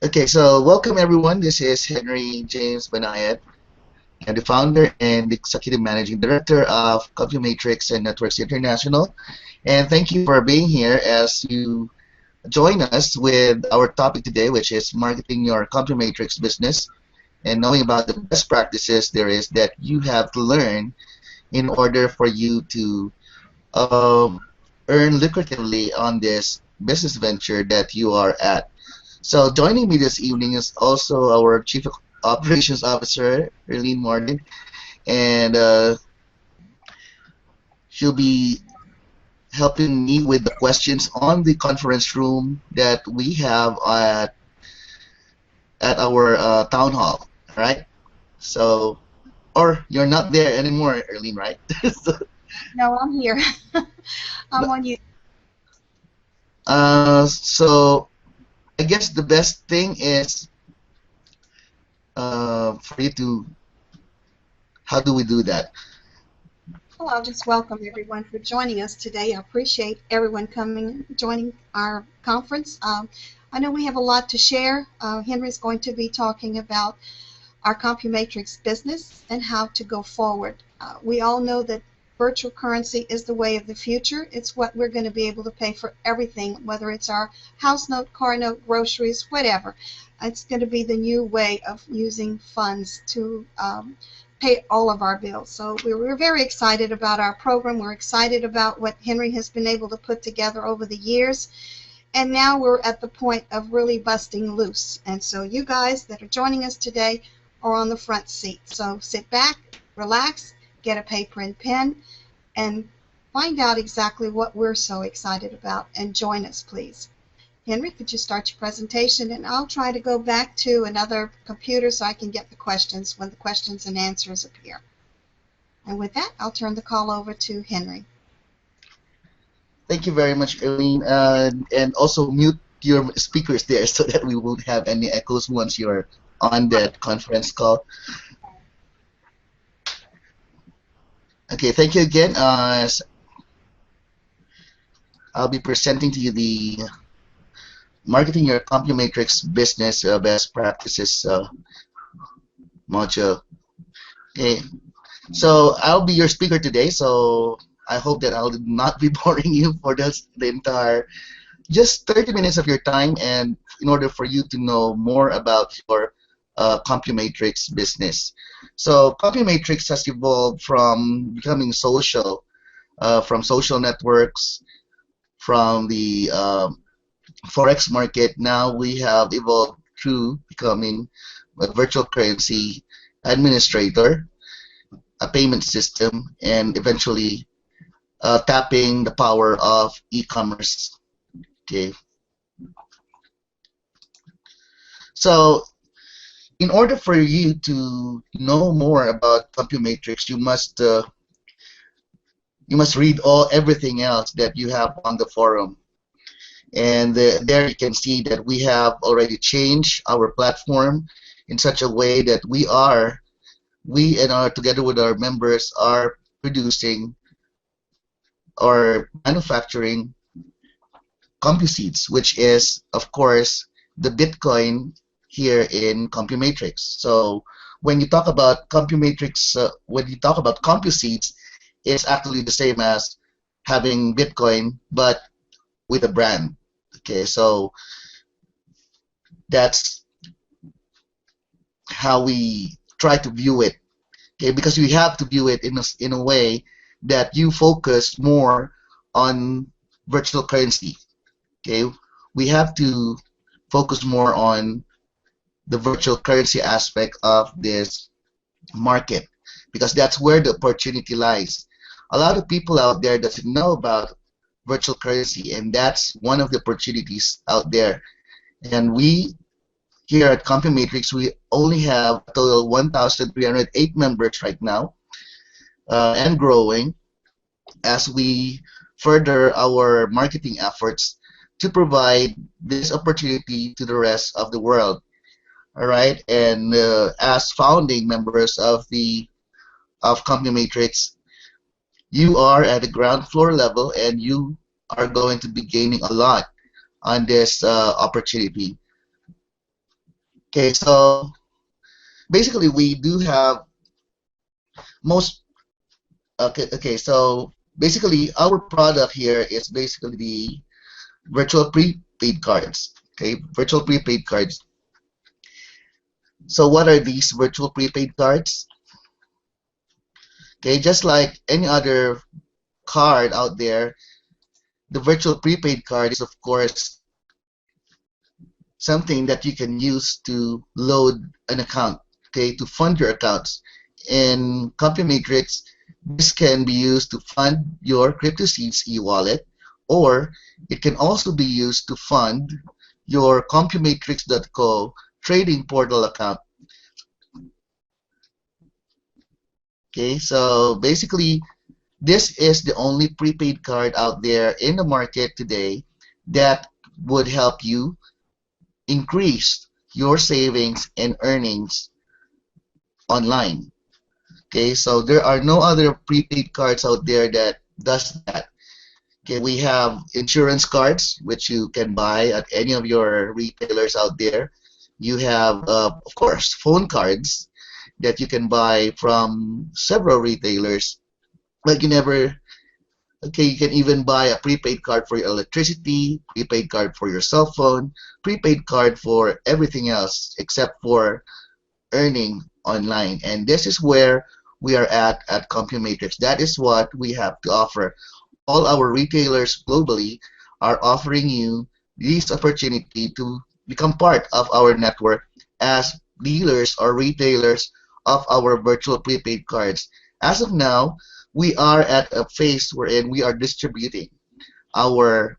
Okay, so welcome everyone. This is Henry James Banayat. I'm the founder and executive managing director of Compumatrix and Networks International. And thank you for being here as you join us with our topic today, which is marketing your Compumatrix business and knowing about the best practices there is that you have to learn in order for you to um, earn lucratively on this business venture that you are at. So joining me this evening is also our Chief Operations Officer, Erline Morgan, and she'll be helping me with the questions on the conference room that we have at our town hall. Right? So, or you're not there anymore, Erline, right? So, No, I'm here. I'm on you. so I guess the best thing is for you to how do we do that? Well, I'll just welcome everyone for joining us today. I appreciate everyone coming, joining our conference. I know we have a lot to share. Henry's going to be talking about our Compumatrix business and how to go forward. We all know that virtual currency is the way of the future. It's what we're going to be able to pay for everything, whether it's our house note, car note, groceries, whatever. It's going to be the new way of using funds to pay all of our bills. So we're very excited about our program. We're excited about what Henry has been able to put together over the years. And now we're at the point of really busting loose. And so you guys that are joining us today are on the front seat. So sit back, relax, get a paper and pen, and find out exactly what we're so excited about. And join us, please. Henry, could you start your presentation? And I'll try to go back to another computer so I can get the questions when the questions and answers appear. And with that, I'll turn the call over to Henry. Thank you very much, Eileen. And also mute your speakers there so that we won't have any echoes once you're on that conference call. Okay, thank you again. I'll be presenting to you the marketing your Compumatrix business best practices module. Okay, so I'll be your speaker today. So I hope that I'll not be boring you for the entire just 30 minutes of your time, and in order for you to know more about your Compumatrix business. So Compumatrix has evolved from becoming social, from social networks, from the forex market. Now we have evolved through becoming a virtual currency administrator, a payment system, and eventually tapping the power of e-commerce. Okay, so in order for you to know more about Compumatrix, you must read everything else that you have on the forum. And there you can see that we have already changed our platform in such a way that we and our together with our members are producing or manufacturing CompuSeeds, which is of course the Bitcoin here in Compumatrix. So when you talk about CompuSeeds, it's actually the same as having Bitcoin, but with a brand. Okay, so that's how we try to view it. Okay, because we have to view it in a way that you focus more on virtual currency. Okay, we have to focus more on the virtual currency aspect of this market because that's where the opportunity lies. A lot of people out there doesn't know about virtual currency, and that's one of the opportunities out there. And we here at Compumatrix, we only have a total of 1,308 members right now, and growing as we further our marketing efforts to provide this opportunity to the rest of the world. All right, and as founding members of Compumatrix, you are at the ground floor level, and you are going to be gaining a lot on this opportunity. Okay, so basically we do have most okay, so basically our product here is basically the virtual prepaid cards. Okay, virtual prepaid cards. So what are these virtual prepaid cards? Okay, just like any other card out there, the virtual prepaid card is of course something that you can use to load an account, okay, to fund your accounts. In Compumatrix, this can be used to fund your CryptoSeeds e-wallet, or it can also be used to fund your Compumatrix.co trading portal account. Okay, so basically, this is the only prepaid card out there in the market today that would help you increase your savings and earnings online. Okay, so there are no other prepaid cards out there that does that. Okay, we have insurance cards which you can buy at any of your retailers out there. You have, of course, phone cards that you can buy from several retailers. Like you never, okay, you can even buy a prepaid card for your electricity, prepaid card for your cell phone, prepaid card for everything else except for earning online. And this is where we are at Compumatrix. That is what we have to offer. All our retailers globally are offering you this opportunity to become part of our network as dealers or retailers of our virtual prepaid cards. As of now, we are at a phase wherein we are distributing our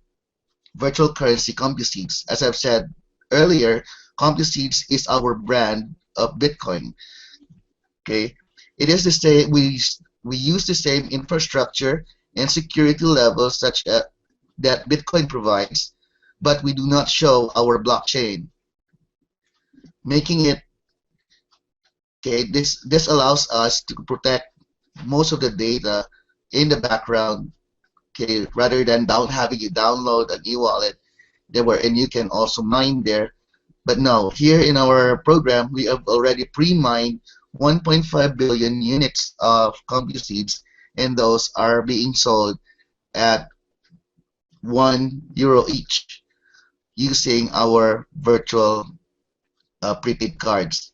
virtual currency CompuSeeds. As I've said earlier, CompuSeeds is our brand of Bitcoin. Okay, it is the same. We use the same infrastructure and security levels such that Bitcoin provides, but we do not show our blockchain, making it okay. This allows us to protect most of the data in the background. Okay, rather than having you download an e-wallet there wherein you can also mine there. But no, here in our program, we have already pre-mined 1.5 billion units of CompuSeeds, and those are being sold at €1 each using our virtual prepaid cards.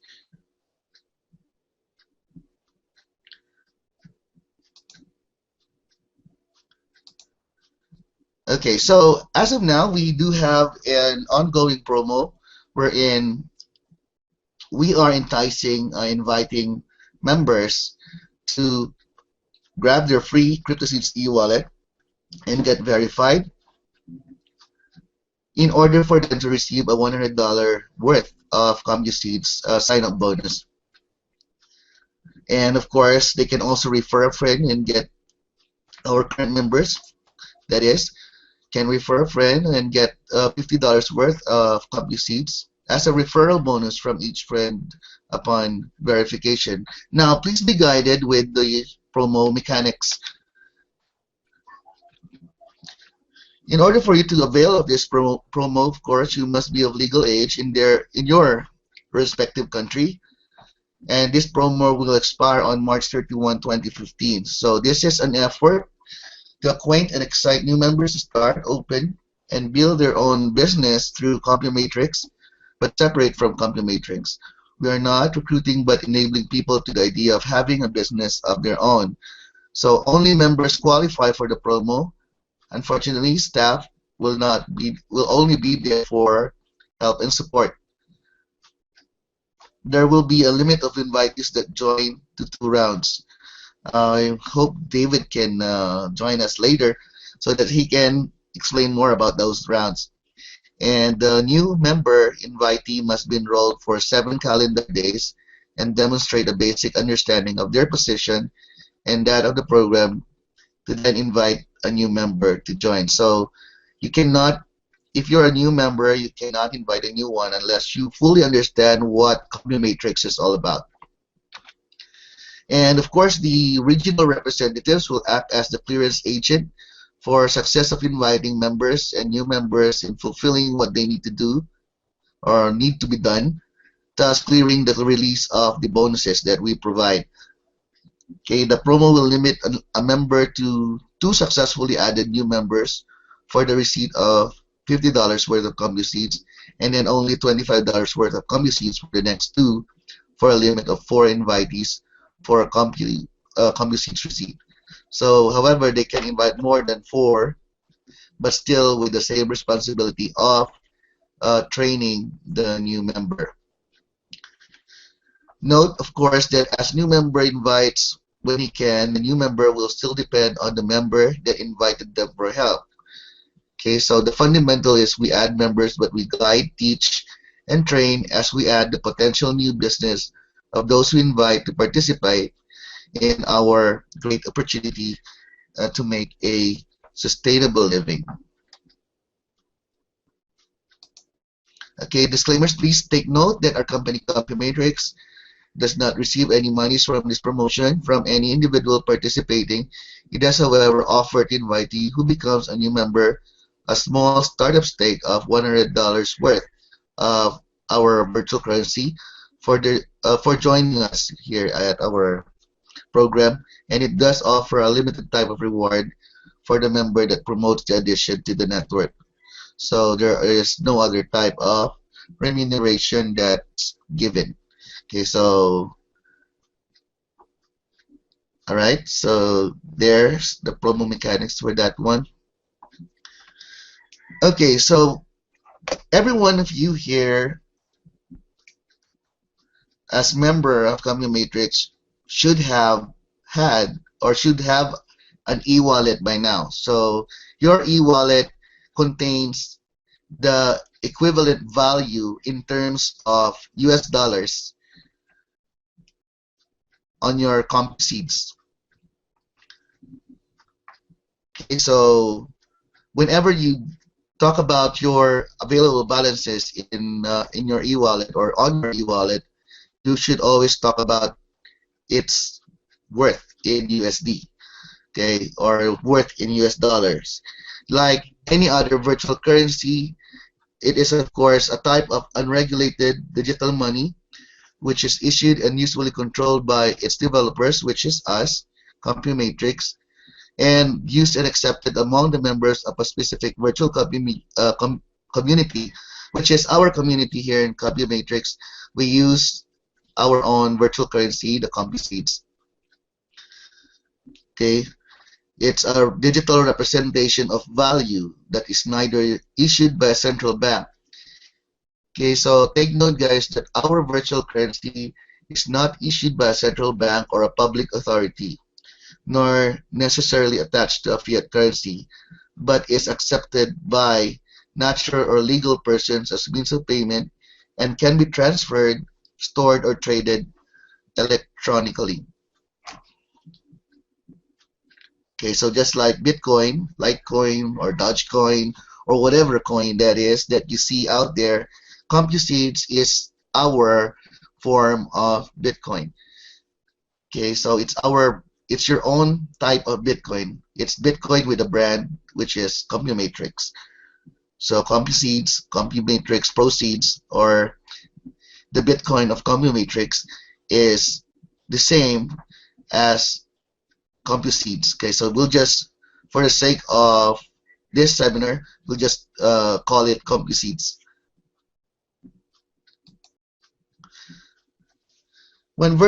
Okay, so as of now, we do have an ongoing promo wherein we are inviting members to grab their free CryptoSeeds e-wallet and get verified in order for them to receive a $100 worth of CompuSeeds sign-up bonus. And of course, they can also refer a friend and get our current members, that is, can refer a friend and get $50 worth of CompuSeeds as a referral bonus from each friend upon verification. Now, please be guided with the promo mechanics. In order for you to avail of this promo, of course, you must be of legal age in your respective country, and this promo will expire on March 31, 2015. So this is an effort to acquaint and excite new members to start, open, and build their own business through Compumatrix, but separate from Compumatrix. We are not recruiting but enabling people to the idea of having a business of their own. So only members qualify for the promo. Unfortunately, staff will only be there for help and support. There will be a limit of invitees that join to 2 rounds. I hope David can join us later so that he can explain more about those rounds. And the new member invitee must be enrolled for 7 calendar days and demonstrate a basic understanding of their position and that of the program to then invite a new member to join. So you cannot, if you're a new member, you cannot invite a new one unless you fully understand what Compumatrix is all about. And of course, the regional representatives will act as the clearance agent for success of inviting members and new members in fulfilling what they need to do or need to be done. thus clearing the release of the bonuses that we provide. Okay, the promo will limit a member to two successfully added new members for the receipt of $50 worth of CompuSeeds, and then only $25 worth of CompuSeeds for the next two, for a limit of four invitees for a CompuSeeds receipt. So, however, they can invite more than four, but still with the same responsibility of training the new member. Note, of course, that as new member invites when he can, the new member will still depend on the member that invited them for help. Okay, so the fundamental is we add members, but we guide, teach, and train as we add the potential new business of those we invite to participate in our great opportunity to make a sustainable living. Okay, disclaimers, please take note that our company Compumatrix does not receive any monies from this promotion from any individual participating. It does, however, offer to invitee who becomes a new member a small startup stake of $100 worth of our virtual currency for joining us here at our program, and it does offer a limited type of reward for the member that promotes the addition to the network. So there is no other type of remuneration that's given. Okay, so all right, so there's the promo mechanics for that one. Okay, so every one of you here as member of Compumatrix should have had or should have an e-wallet by now. So your e-wallet contains the equivalent value in terms of US dollars on your CompuSeeds. Okay, so whenever you talk about your available balances in your e-wallet or on your e-wallet, you should always talk about its worth in USD, okay, or worth in US dollars. Like any other virtual currency, it is of course a type of unregulated digital money which is issued and usually controlled by its developers, which is us, Compumatrix, and used and accepted among the members of a specific virtual community, which is our community here in Compumatrix. We use our own virtual currency, the CompuSeeds. Okay, it's a digital representation of value that is neither issued by a central bank. Okay, so take note, guys, that our virtual currency is not issued by a central bank or a public authority, nor necessarily attached to a fiat currency, but is accepted by natural or legal persons as means of payment and can be transferred, stored, or traded electronically. Okay, so just like Bitcoin, Litecoin, or Dogecoin, or whatever coin that is that you see out there, CompuSeeds is our form of Bitcoin. Okay, so it's your own type of Bitcoin. It's Bitcoin with a brand, which is Compumatrix. So CompuSeeds, Compumatrix proceeds, or the Bitcoin of Compumatrix is the same as CompuSeeds. Okay, so we'll just, for the sake of this seminar, we'll just call it CompuSeeds. When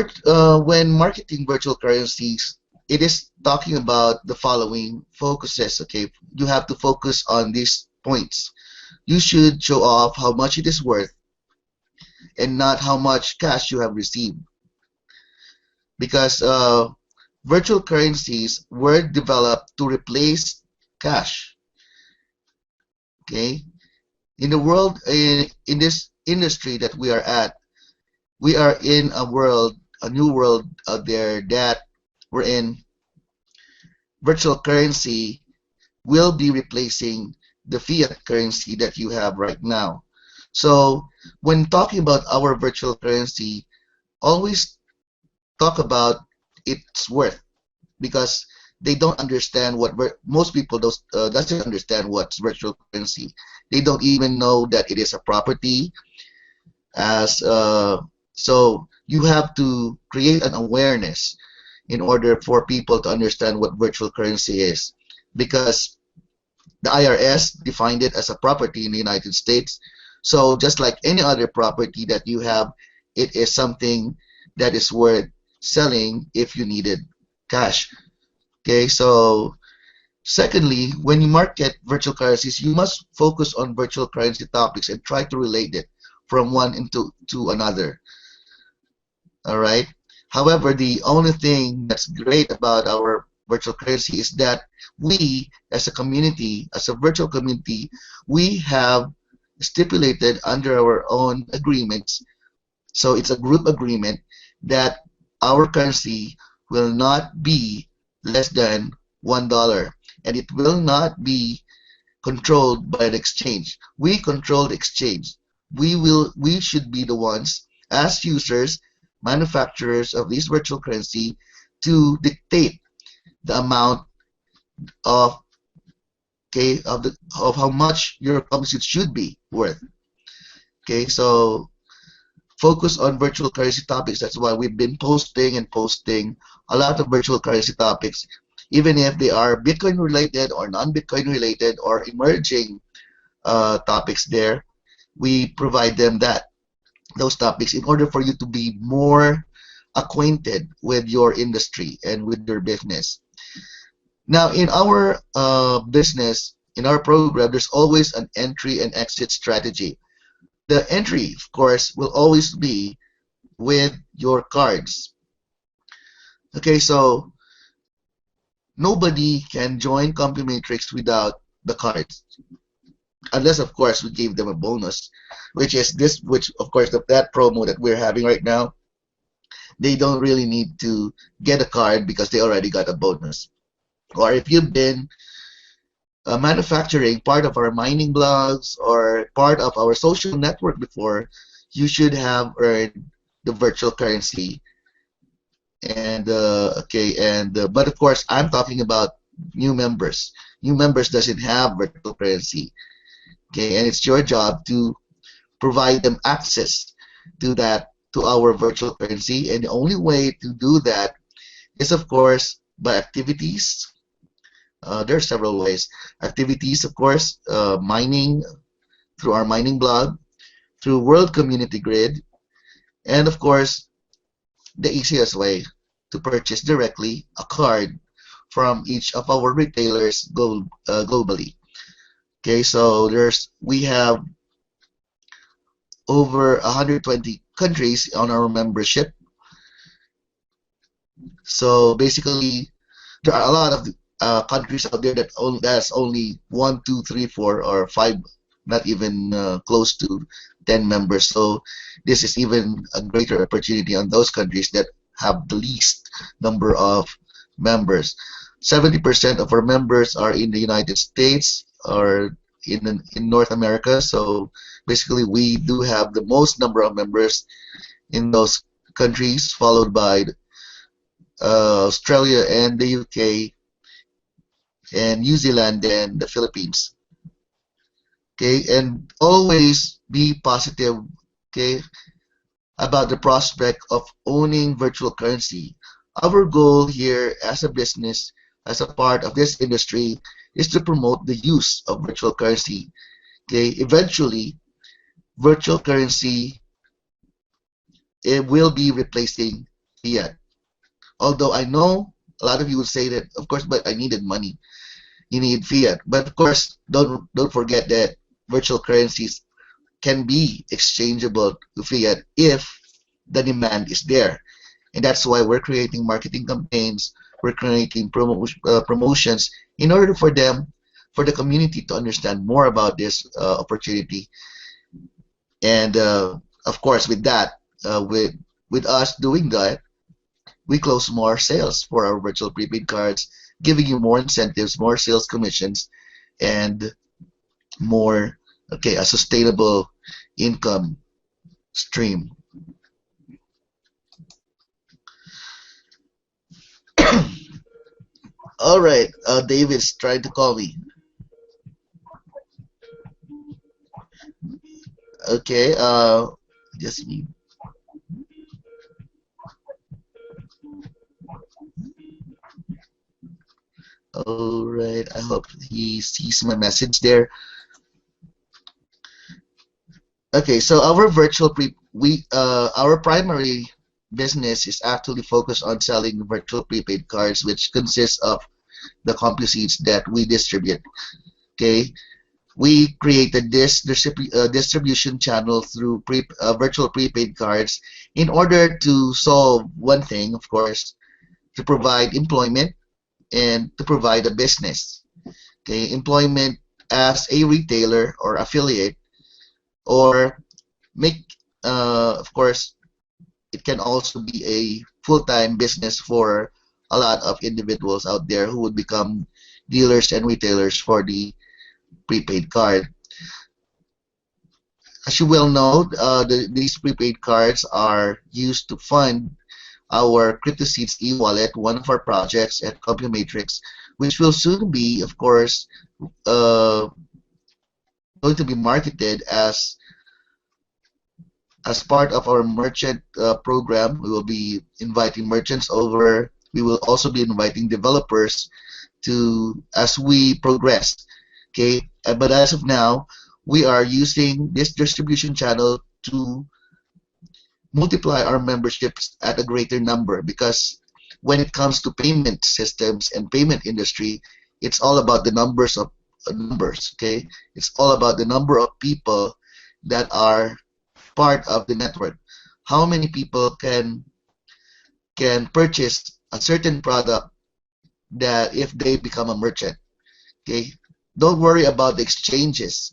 marketing virtual currencies, it is talking about the following focuses. Okay, you have to focus on these points. You should show off how much it is worth and not how much cash you have received, because virtual currencies were developed to replace cash. Okay, in the world, in this industry that we are at, we are in a new world out there that we're in. Virtual currency will be replacing the fiat currency that you have right now. So when talking about our virtual currency, always talk about its worth, because they don't understand what most people doesn't understand what's virtual currency. They don't even know that it is a property, as so you have to create an awareness in order for people to understand what virtual currency is, because the IRS defined it as a property in the United States. So just like any other property that you have, it is something that is worth selling if you needed cash. Okay, so secondly, when you market virtual currencies, you must focus on virtual currency topics and try to relate it from one into to another. All right. However, the only thing that's great about our virtual currency is that we, as a community, as a virtual community, we have stipulated under our own agreements. So it's a group agreement that our currency will not be less than $1, and it will not be controlled by the exchange. We control the exchange. We should be the ones as users, manufacturers of this virtual currency, to dictate the amount of okay of how much your currency should be worth. Okay, so focus on virtual currency topics. That's why we've been posting and posting a lot of virtual currency topics, even if they are Bitcoin related or non-Bitcoin related or emerging topics there. We provide them those topics in order for you to be more acquainted with your industry and with your business. Now, in our business, in our program, there's always an entry and exit strategy. The entry, of course, will always be with your cards. Okay, so nobody can join Compumatrix without the cards, unless, of course, we gave them a bonus, which is this, which, of course, that promo that we're having right now, they don't really need to get a card because they already got a bonus. Or if you've been manufacturing part of our mining blogs or part of our social network before, you should have earned the virtual currency. And but of course, I'm talking about new members. New members doesn't have virtual currency. Okay, and it's your job to provide them access to our virtual currency, and the only way to do that is, of course, by activities. There are several ways. Activities, of course, mining through our mining blog, through World Community Grid, and of course, the easiest way to purchase directly a card from each of our retailers globally. Okay, so we have over 120 countries on our membership. So basically, there are a lot of countries out there that's only 1, 2, 3, 4, or 5, not even close to 10 members. So this is even a greater opportunity on those countries that have the least number of members. 70% of our members are in the United States or in North America. So basically, we do have the most number of members in those countries, followed by Australia and the UK and New Zealand and the Philippines. Okay, and always be positive, okay, about the prospect of owning virtual currency. Our goal here as a business, as a part of this industry, is to promote the use of virtual currency. Okay, eventually, virtual currency, it will be replacing fiat. Although I know a lot of you would say that, of course, but I needed money. You need fiat. But of course, don't forget that virtual currencies can be exchangeable to fiat if the demand is there. And that's why we're creating marketing campaigns, we're creating promotions in order for the community to understand more about this opportunity. And of course, with that, with us doing that, we close more sales for our virtual prepaid cards, giving you more incentives, more sales commissions, and more, a sustainable income stream. All right, David's trying to call me. Okay, Just me. All right. I hope he sees my message there. Okay, so our virtual pre we our primary business is actually focused on selling virtual prepaid cards, which consists of the CompuSeeds that we distribute. Okay, we created this distribution channel through virtual prepaid cards in order to solve one thing, of course, to provide employment and to provide a business. Okay, employment as a retailer or affiliate, or make, of course, it can also be a full-time business for a lot of individuals out there who would become dealers and retailers for the prepaid card. As you well know, these prepaid cards are used to fund our CryptoSeeds e-wallet, one of our projects at Compumatrix, which will soon be, of course, uh, going to be marketed as part of our merchant program. We will be inviting merchants over. We will also be inviting developers to as we progress. Okay, but as of now, we are using this distribution channel to multiply our memberships at a greater number, because when it comes to payment systems and payment industry, it's all about the numbers of numbers. Okay, it's all about the number of people that are part of the network. How many people can purchase a certain product that if they become a merchant. Okay, don't worry about the exchanges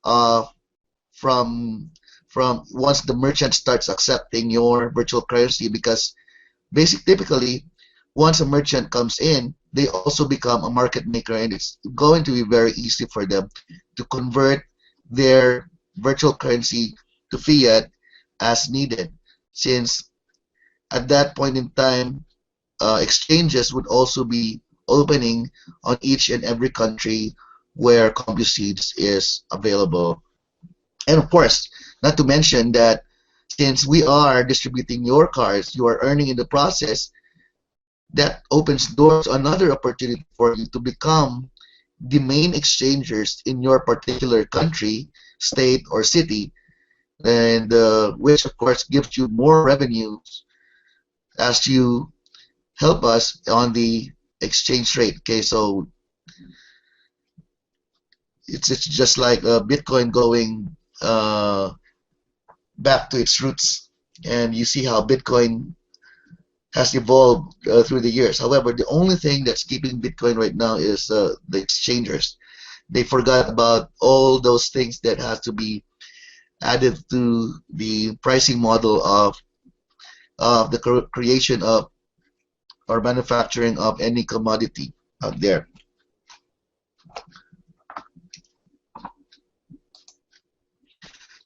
uh, from from once the merchant starts accepting your virtual currency, because typically once a merchant comes in, they also become a market maker, and it's going to be very easy for them to convert their virtual currency to fiat as needed, since at that point in time, exchanges would also be opening on each and every country where CompuSeeds is available. And of course, not to mention that since we are distributing your cards, you are earning in the process. That opens doors to another opportunity for you to become the main exchangers in your particular country, state, or city, and which of course gives you more revenues as you help us on the exchange rate. Okay, so it's just like Bitcoin going back to its roots, and you see how Bitcoin has evolved through the years. However, the only thing that's keeping Bitcoin right now is the exchangers. They forgot about all those things that has to be added to the pricing model of the creation of or manufacturing of any commodity out there.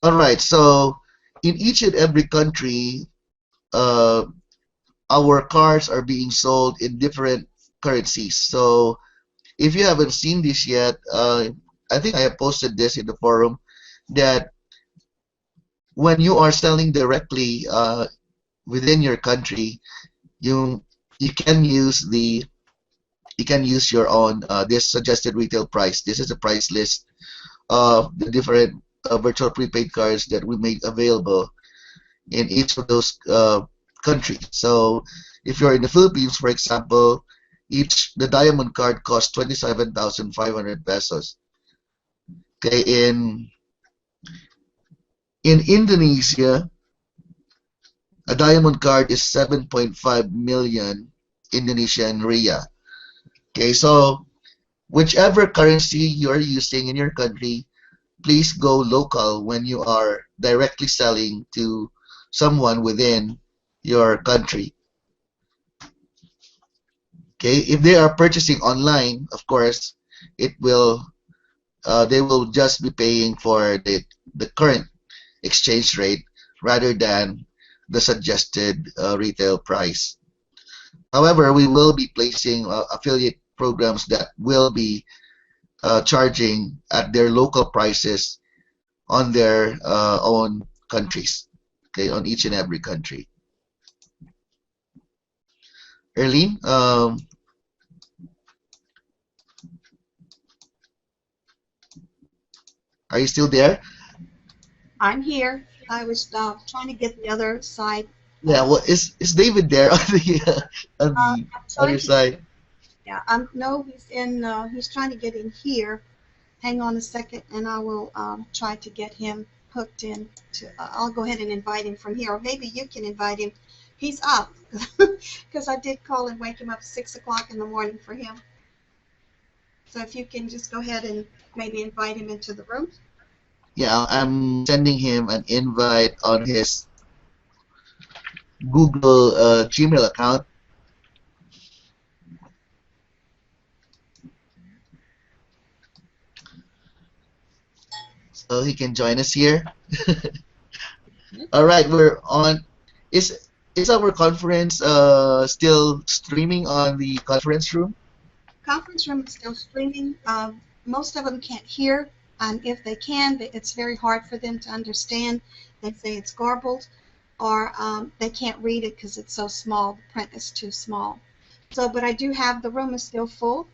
All right, so in each and every country, uh, our cards are being sold in different currencies. So if you haven't seen this yet, I think I have posted this in the forum that when you are selling directly within your country, you you can use your own this suggested retail price. This is a price list of the different virtual prepaid cards that we make available in each of those countries. So if you're in the Philippines, for example, the diamond card costs 27,500 pesos. Okay, in Indonesia, a diamond card is 7.5 million Indonesian ria. Okay, so whichever currency you're using in your country, please go local when you are directly selling to someone within your country. Okay, if they are purchasing online, of course, it will they will just be paying for the current exchange rate rather than the suggested retail price. However, we will be placing affiliate programs that will be charging at their local prices on their own countries. okay, on each and every country. Erline, are you still there? I'm here. I was trying to get the other side. Yeah, well, is David there on on the I'm other trying to. side? Yeah, no, he's in. He's trying to get in here. Hang on a second, and I will try to get him hooked in. I'll go ahead and invite him from here, or maybe you can invite him. He's up because I did call and wake him up 6 o'clock in the morning for him. So if you can just go ahead and maybe invite him into the room. Yeah, I'm sending him an invite on his Google Gmail account so he can join us here. All right, we're on. Is our conference still streaming on the conference room? Conference room is still streaming. Most of them can't hear, and if they can, it's very hard for them to understand. They say it's garbled, or they can't read it because it's so small. The print is too small. So, but I do have the room is still full.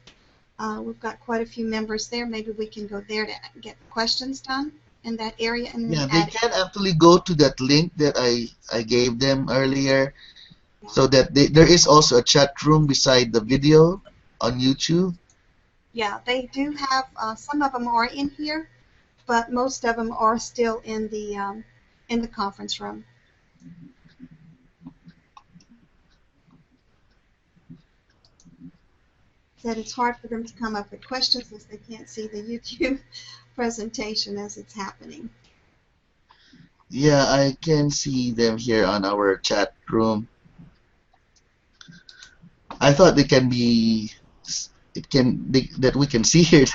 We've got quite a few members there. Maybe we can go there to get questions done in that area and then Yeah, they add. can actually go to that link that I gave them earlier, Yeah, so that there is also a chat room beside the video on YouTube. yeah, they do have. Some of them are in here, but most of them are still in the conference room. That it's hard for them to come up with questions as they can't see the YouTube presentation as it's happening. Yeah, I can see them here on our chat room. I thought they can be, that we can see here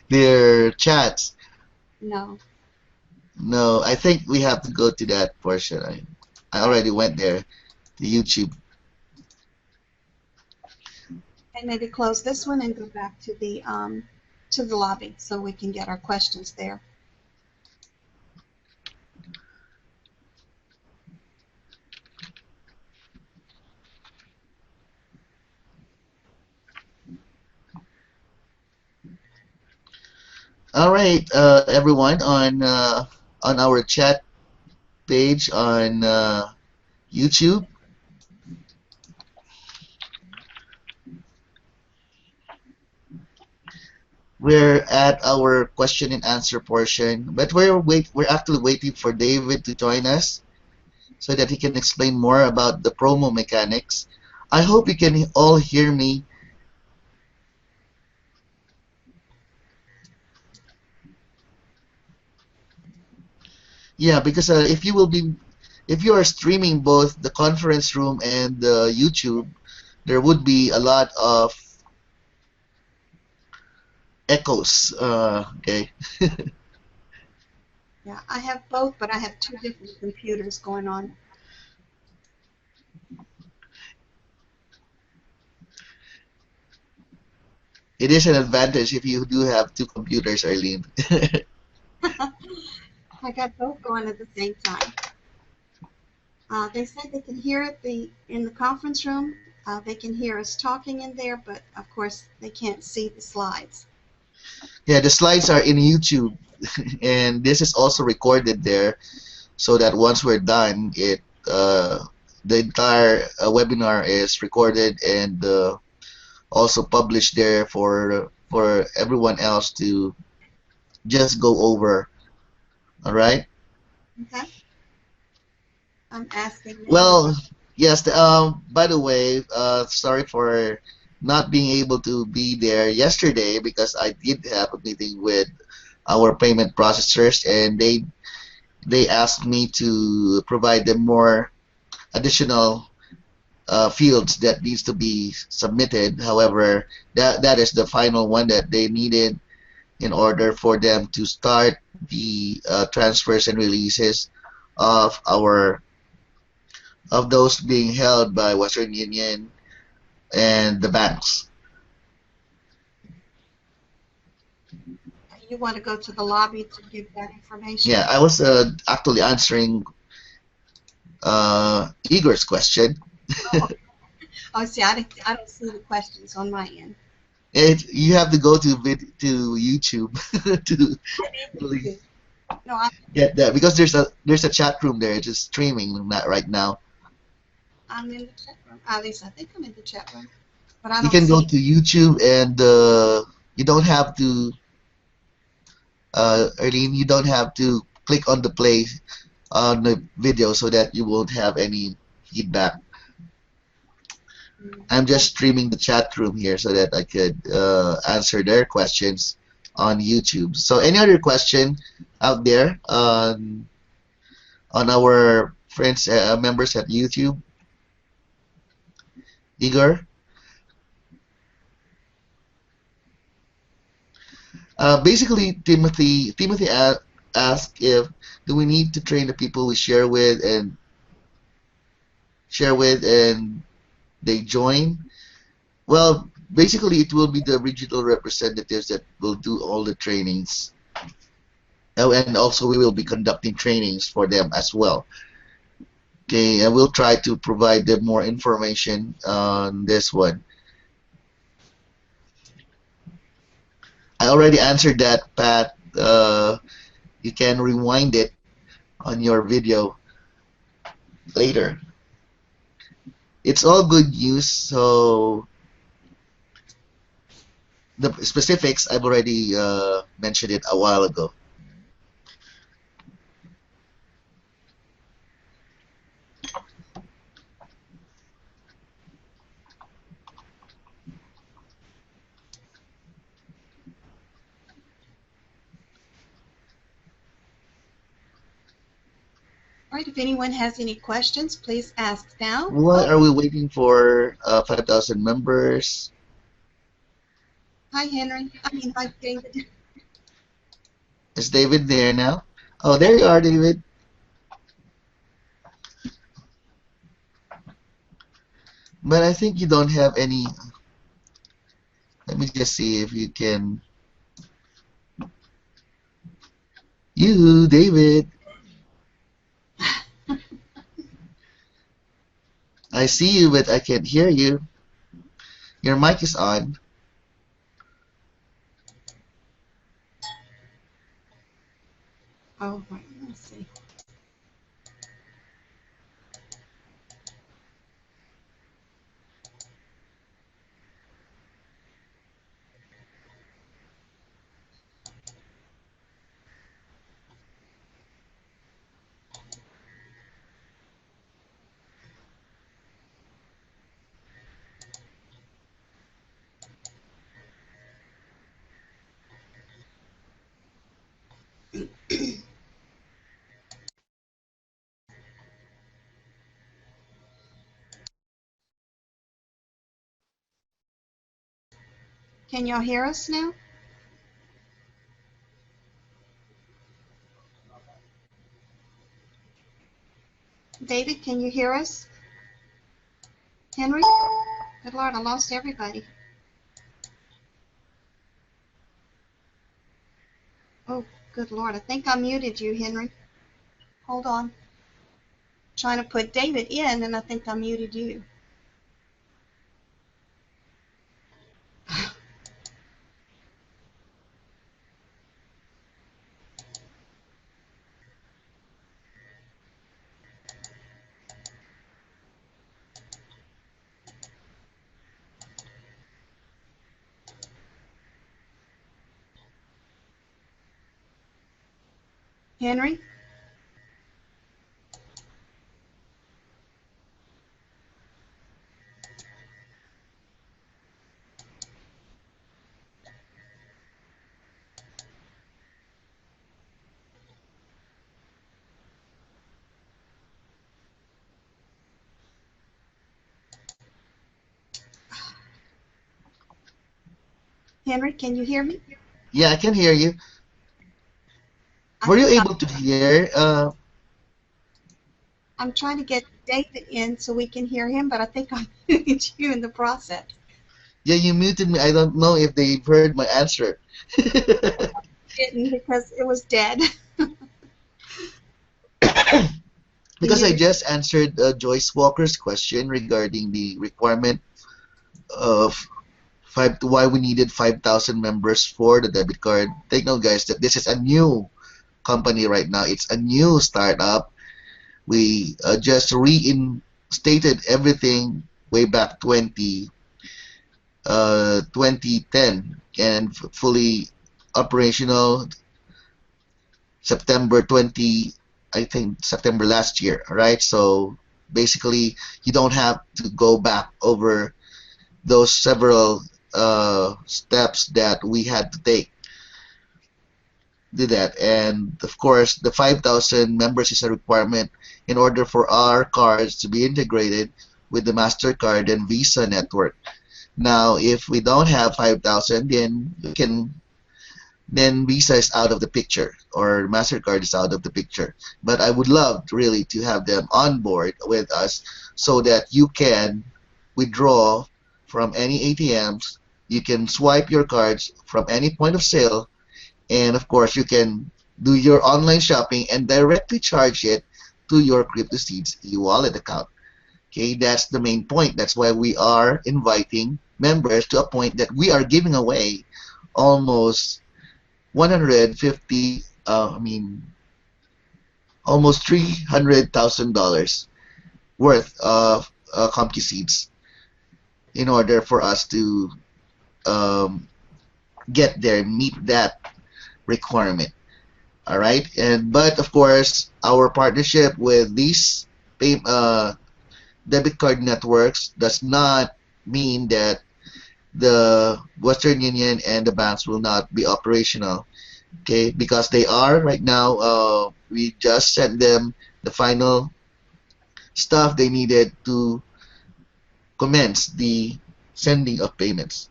their chats. No. No, I think we have to go to that portion. I already went there to YouTube. And maybe close this one and go back to the lobby so we can get our questions there. All right, everyone on our chat page on YouTube. We're at our question and answer portion, but we're actually waiting for David to join us so that he can explain more about the promo mechanics. I hope you can all hear me. Yeah, because if you are streaming both the conference room and the YouTube, there would be a lot of echoes. Okay. Yeah, I have both, but I have two different computers going on. It is an advantage if you do have two computers, Arlene. I got both going at the same time. They said they can hear it in the conference room. They can hear us talking in there, but of course they can't see the slides. Yeah, the slides are in YouTube, and this is also recorded there, so that once we're done, the entire webinar is recorded and also published there for everyone else to just go over. All right. Okay? I'm asking them. Well, yes. By the way, sorry for not being able to be there yesterday because I did have a meeting with our payment processors, and they asked me to provide them more additional fields that needs to be submitted. However, that is the final one that they needed in order for them to start the transfers and releases of our of those being held by Western Union and the banks. You want to go to the lobby to give that information? Yeah, I was actually answering Igor's question. Oh, oh, see, I don't see the questions on my end. You have to go to YouTube to I'm in really YouTube. No, I'm get that because there's a chat room there. It's just streaming that right now. I'm in the chat room. At least I think I'm in the chat room, but I You don't can go see. to YouTube and you don't have to, Erline, you don't have to click on the play on the video so that you won't have any feedback. I'm just Okay. streaming the chat room here so that I could answer their questions on YouTube. So any other question out there on our friends members at YouTube? Igor? Basically, Timothy asked if do we need to train the people we share with and they join. Well, basically, it will be the regional representatives that will do all the trainings. Oh, and also, we will be conducting trainings for them as well. Okay, and we'll try to provide them more information on this one. I already answered that, Pat. You can rewind it on your video later. It's all good news, so the specifics I've already mentioned it a while ago. All right. If anyone has any questions, please ask now. Why Oh, are we waiting for 5,000 members? hi, Henry. I mean, hi, David. Is David there now? Oh, there you are, David. But I think you don't have any. Let me just see if you can. You, David. I see you, but I can't hear you. Your mic is on. Oh, right. Let's see. Can y'all hear us now? David, can you hear us? Henry? Good Lord, I lost everybody. Oh, good Lord. I think I muted you, Henry. Hold on. Trying to put David in, and I think I muted you. Henry? Henry, can you hear me? Yeah, I can hear you. I Were you think able to hear? I'm trying to get David in so we can hear him, but I think I muted you in the process. Yeah, you muted me. I don't know if they've heard my answer. Didn't because it was dead. Can Because I you? just answered Joyce Walker's question regarding the requirement of why we needed 5,000 members for the debit card. Take note, guys, that this is a new company right now. It's a new startup. We just reinstated everything way back 2010 and fully operational September 20, I think September last year. All right, so basically you don't have to go back over those several steps that we had to take do that. And of course, the 5,000 members is a requirement in order for our cards to be integrated with the MasterCard and Visa network. Now, if we don't have 5,000, then we can then Visa is out of the picture or MasterCard is out of the picture. But I would love really to have them on board with us so that you can withdraw from any ATMs, you can swipe your cards from any point of sale, and of course, you can do your online shopping and directly charge it to your CryptoSeeds e-wallet account. Okay, that's the main point. That's why we are inviting members to a point that we are giving away almost 150, almost $300,000 worth of CompuSeeds in order for us to um, get there, meet that requirement. All right, and but of course, our partnership with these debit card networks does not mean that the Western Union and the banks will not be operational. Okay, because they are right now. We just sent them the final stuff they needed to commence the sending of payments.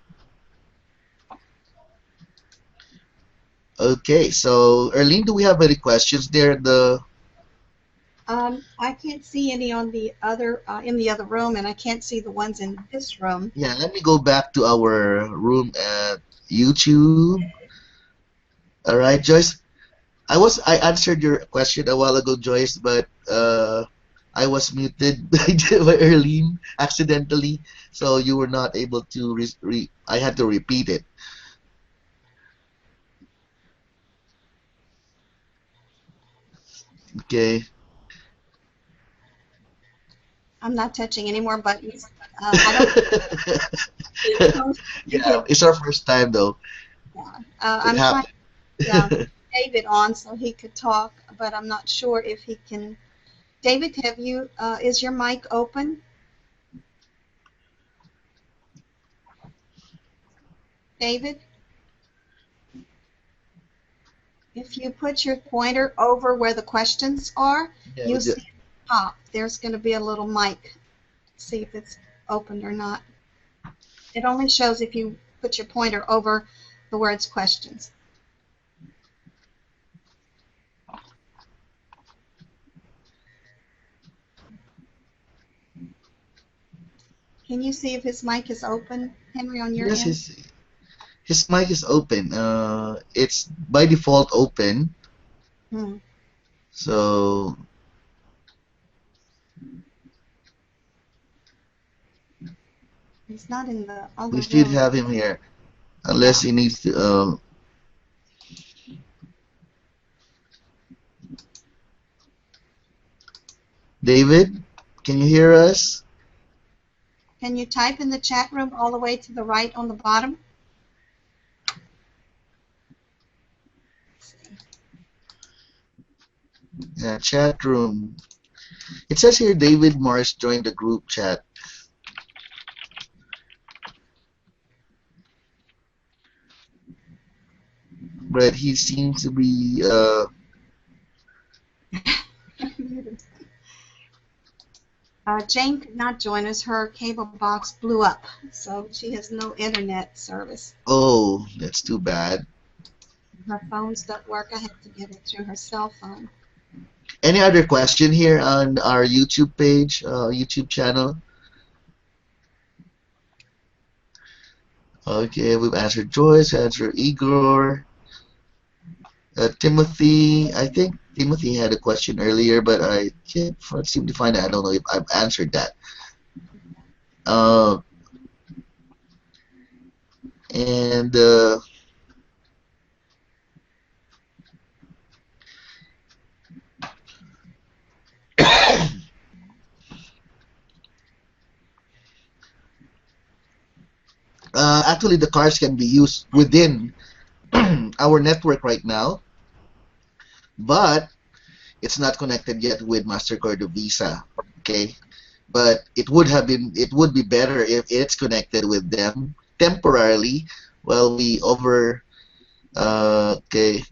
Okay, so Erline, do we have any questions there? I can't see any on the other in the other room, and I can't see the ones in this room. Yeah, let me go back to our room at YouTube. All right, Joyce. I answered your question a while ago, Joyce, but I was muted by Erline accidentally, so you were not able to I had to repeat it. Okay. I'm not touching any more buttons. I don't think Yeah, it. it's our first time though. Yeah. It I'm trying happened. to David on so he could talk, but I'm not sure if he can. David, have you? Is your mic open? David, if you put your pointer over where the questions are, Yeah, you'll see it pop. There's going to be a little mic. See if it's opened or not. It only shows if you put your pointer over the words questions. Can you see if his mic is open, Henry, on your yes, end? his mic is open. It's by default open. Hmm. So He's not in the other we should room. have him here, unless Yeah. he needs to. David, can you hear us? Can you type in the chat room all the way to the right on the bottom? Yeah, chat room. It says here David Morris joined the group chat, but he seems to be. Jane could not join us. Her cable box blew up, so she has no internet service. Oh, that's too bad. Her phones don't work. I have to get it through her cell phone. Any other question here on our YouTube page, YouTube channel? Okay, we've answered Joyce, answered Igor, Timothy. I think Timothy had a question earlier, but I can't seem to find it. I don't know if I've answered that. Uh, and Actually, the cards can be used within our network right now, but it's not connected yet with MasterCard or Visa. Okay, but it would be better if it's connected with them temporarily while we over okay.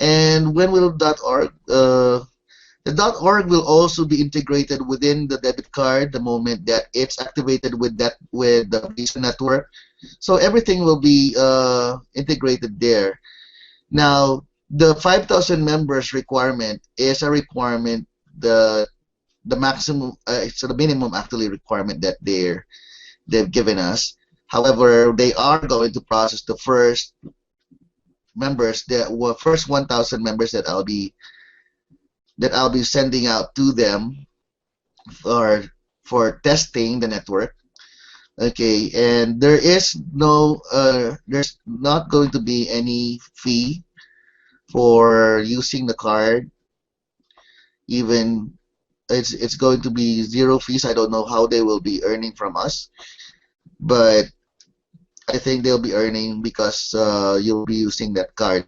And when will .org the .org will also be integrated within the debit card the moment that it's activated with the Visa network. So everything will be integrated there. Now, the 5,000 members requirement is a requirement, the the maximum, it's the minimum actually requirement that they've given us. However, they are going to process the first members, the first 1,000 members that I'll be sending out to them for testing the network. Okay, and there's not going to be any fee for using the card. Even it's going to be zero fees. I don't know how they will be earning from us, but I think they'll be earning because you'll be using that card.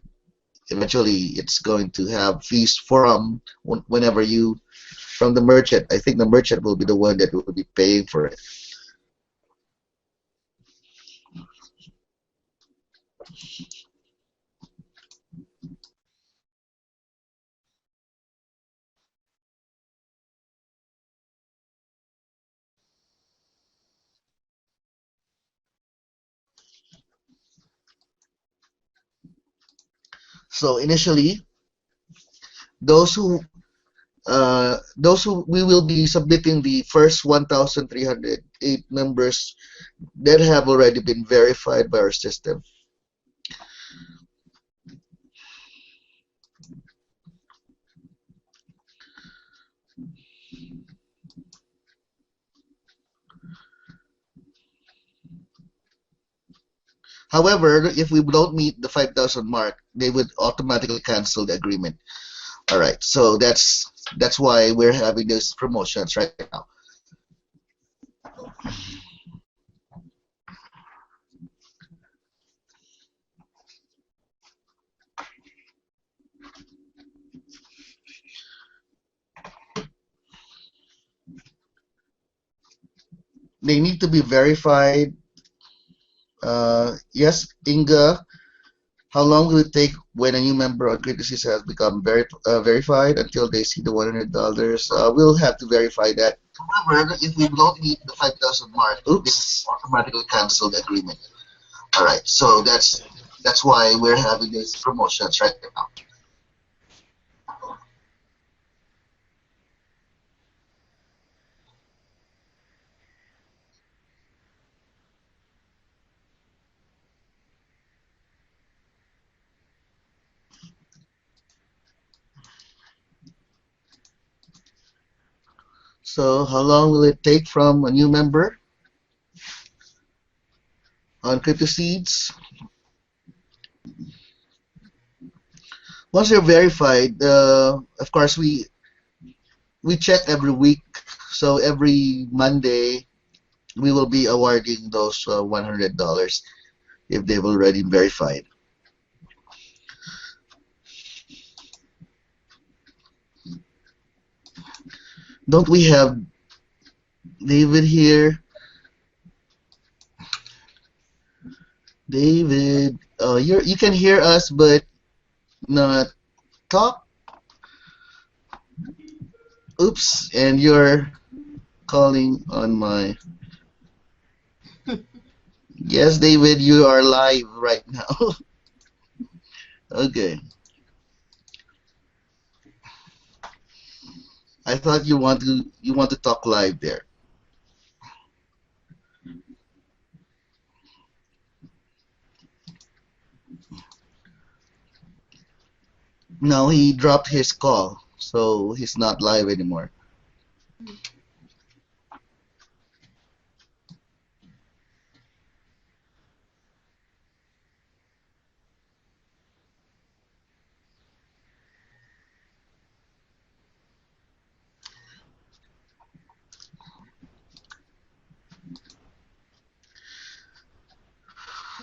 Eventually, it's going to have fees from whenever you from the merchant. I think the merchant will be the one that will be paying for it. So initially, those who those who we will be submitting the first 1,308 members that have already been verified by our system. However, if we don't meet the 5,000 mark, they would automatically cancel the agreement. All right, so that's why we're having these promotions right now. They need to be verified. Yes, Inga, how long will it take when a new member on Criticis has become verified until they see the $100? We'll have to verify that. However, if we don't meet the 5,000 mark, oops, automatically cancel the agreement. All right, so that's why we're having these promotions right now. So how long will it take from a new member on CryptoSeeds? Once they're verified, of course we check every week. So every Monday we will be awarding those $100 if they've already verified. Don't we have David here? David, you can hear us but not talk. Oops, and you're calling on my. Yes, David, you are live right now. Okay. I thought you want to talk live there. No, he dropped his call, so he's not live anymore.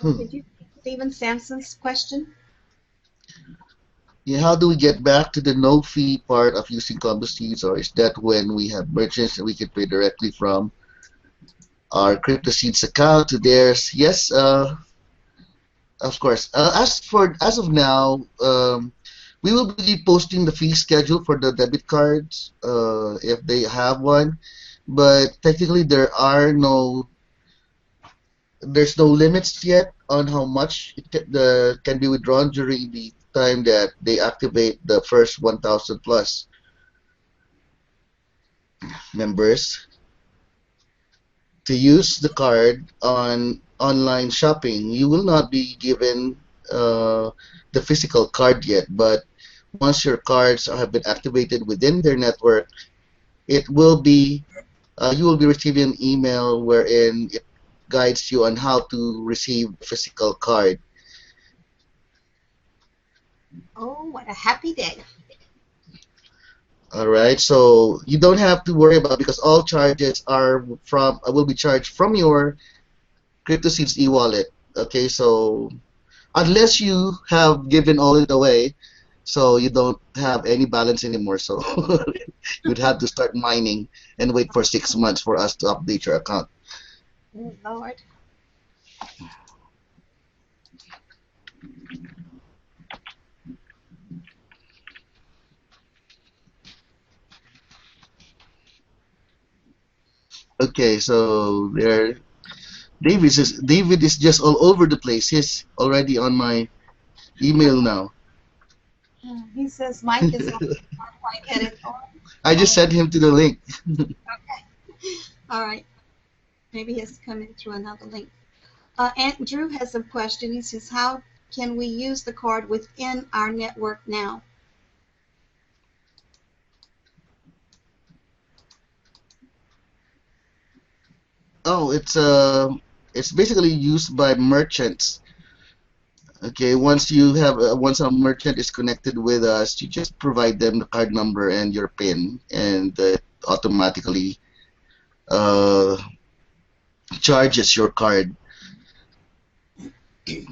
Hmm. Did you Stephen Sampson's question? Yeah, how do we get back to the no fee part of using combo seeds, or is that when we have merchants that we can pay directly from our crypto seeds account to theirs? Yes, of course. As of now, we will be posting the fee schedule for the debit cards, if they have one. But technically, there's no limits yet on how much can be withdrawn during the time that they activate the first 1,000 plus members to use the card on online shopping. You will not be given the physical card yet, but once your cards have been activated within their network, it will be you will be receiving an email wherein it guides you on how to receive the physical card. Oh, what a happy day. All right, so you don't have to worry about because all charges are from will be charged from your CryptoSeeds e-wallet. Okay, so unless you have given all it away, so you don't have any balance anymore. So you'd have to start mining and wait for 6 months for us to update your account. Oh, Lord. Okay, so there, David is just all over the place. He's already on my email now. He says Mike is not quite get it on. I just sent him to the link. Okay. All right. Maybe he's coming through another link. Aunt Drew has a question. He says, how can we use the card within our network now? Oh, it's basically used by merchants. Okay, once a merchant is connected with us, you just provide them the card number and your PIN, and it automatically uh, charges your card.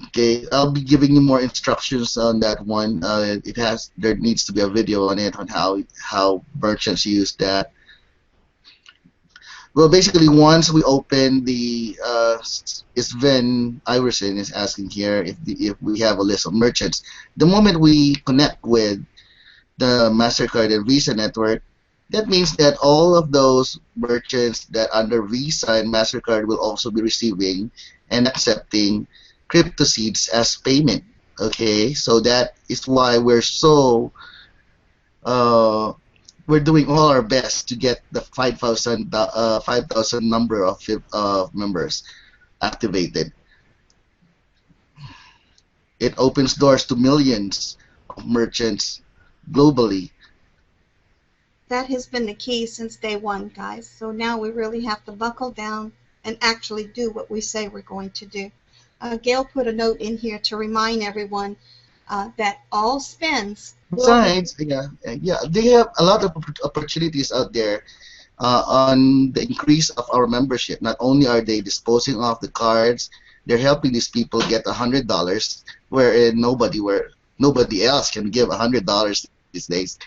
Okay, I'll be giving you more instructions on that one. There needs to be a video on it on how merchants use that. Well, basically, once we open Sven Iverson is asking here if we have a list of merchants. The moment we connect with the Mastercard and Visa network, that means that all of those merchants that under Visa and Mastercard will also be receiving and accepting crypto seeds as payment. Okay, so that is why uh, we're doing all our best to get the 5,000 number of members activated. It opens doors to millions of merchants globally. That has been the key since day one, guys. So now we really have to buckle down and actually do what we say we're going to do. Gail put a note in here to remind everyone that all spends will be. Besides, yeah, they have a lot of opportunities out there on the increase of our membership. Not only are they disposing of the cards, they're helping these people get $100, where nobody else can give $100 these days.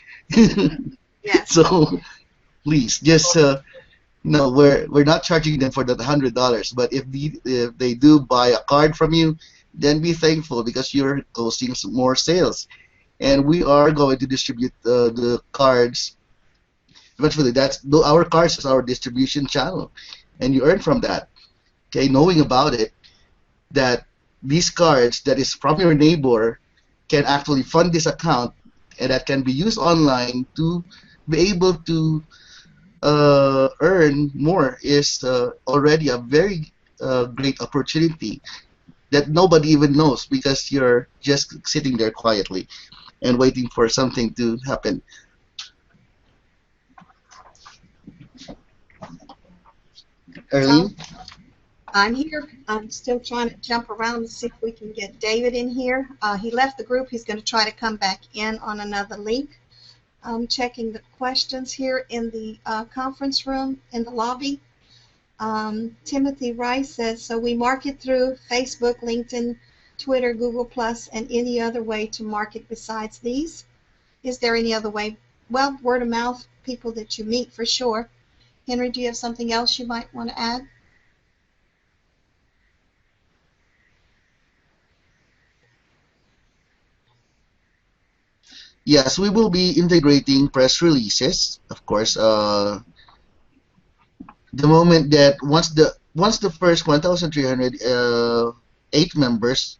Yes. So please, just no, we're not charging them for that $100. But if they do buy a card from you, then be thankful because you're closing some more sales, and we are going to distribute the cards. Eventually, our cards is our distribution channel, and you earn from that. Okay, knowing about it, that these cards that is from your neighbor can actually fund this account, and that can be used online to be able to earn more is already a very great opportunity that nobody even knows because you're just sitting there quietly. and waiting for something to happen. So Erline? I'm here. I'm still trying to jump around to see if we can get David in here. He left the group. He's going to try to come back in on another link. I'm checking the questions here in the conference room in the lobby. Timothy Rice says, so we market through Facebook, LinkedIn, Twitter, Google Plus, and any other way to market besides these? Is there any other way? Well, word of mouth, people that you meet for sure. Henry, do you have something else you might want to add? Yes, we will be integrating press releases. Of course, the moment that once the first 1,308 members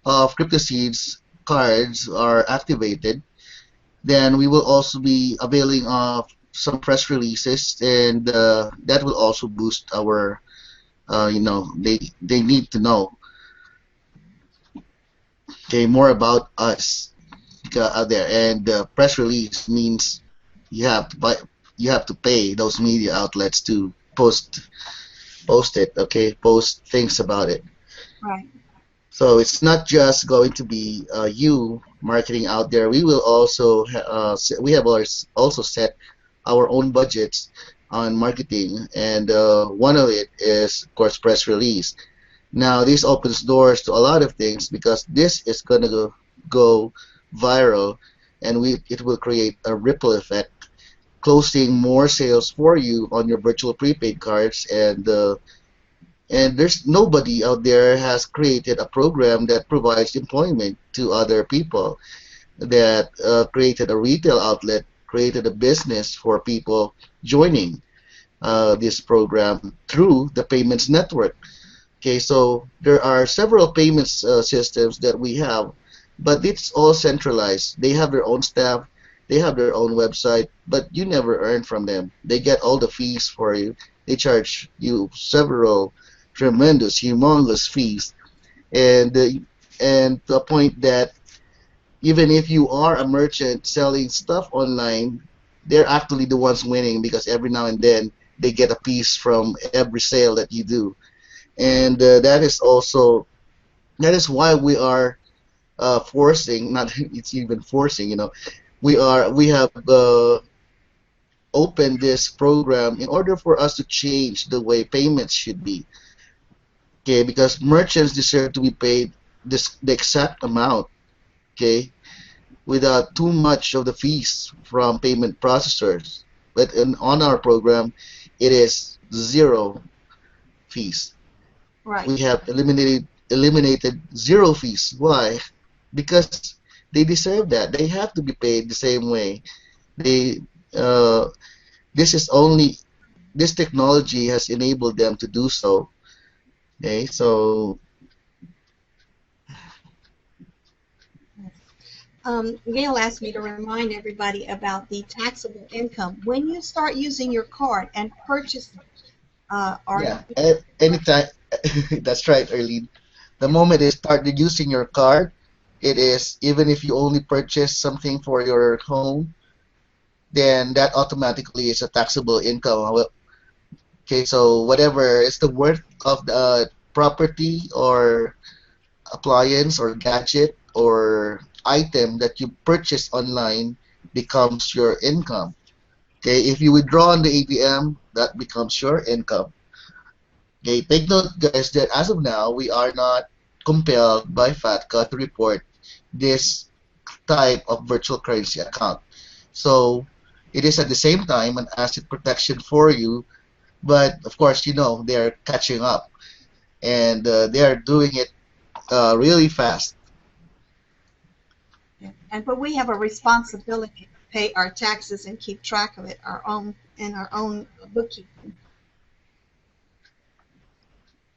of CryptoSeeds cards are activated, then we will also be availing of some press releases, and that will also boost our, they need to know, okay, more about us out there. And press release means you have to buy, you have to pay those media outlets to post it, okay, post things about it. Right. So it's not just going to be you marketing out there. We will also we have also set our own budgets on marketing, and one of it is, of course, press release. Now this opens doors to a lot of things because this is gonna go viral, and it will create a ripple effect, closing more sales for you on your virtual prepaid cards. And there's nobody out there has created a program that provides employment to other people, that created a retail outlet, created a business for people joining this program through the payments network. Okay, so there are several payments systems that we have, but it's all centralized. They have their own staff, they have their own website, but you never earn from them. They get all the fees for you. They charge you several tremendous, humongous fees, and to a point that even if you are a merchant selling stuff online, they're actually the ones winning because every now and then they get a piece from every sale that you do. And that is why we are forcing, not it's even forcing, we have opened this program in order for us to change the way payments should be. Okay, because merchants deserve to be paid the exact amount, okay, without too much of the fees from payment processors. But on our program, it is zero fees. Right. We have eliminated zero fees. Why? Because they deserve that. They have to be paid the same way. They uh, this is only this technology has enabled them to do so. Okay, so Gail asked me to remind everybody about the taxable income. When you start using your card and purchase, or yeah, anytime. That's right, Erlene. The moment they start using your card, it is, even if you only purchase something for your home, then that automatically is a taxable income. Okay, so whatever is the worth of the property or appliance or gadget or item that you purchase online becomes your income. Okay, if you withdraw on the ATM, that becomes your income. Okay, take note, guys, that as of now, we are not compelled by FATCA to report this type of virtual currency account. So it is at the same time an asset protection for you, but of course, they're catching up, and they are doing it really fast. but we have a responsibility to pay our taxes and keep track of it, our own in our own bookkeeping.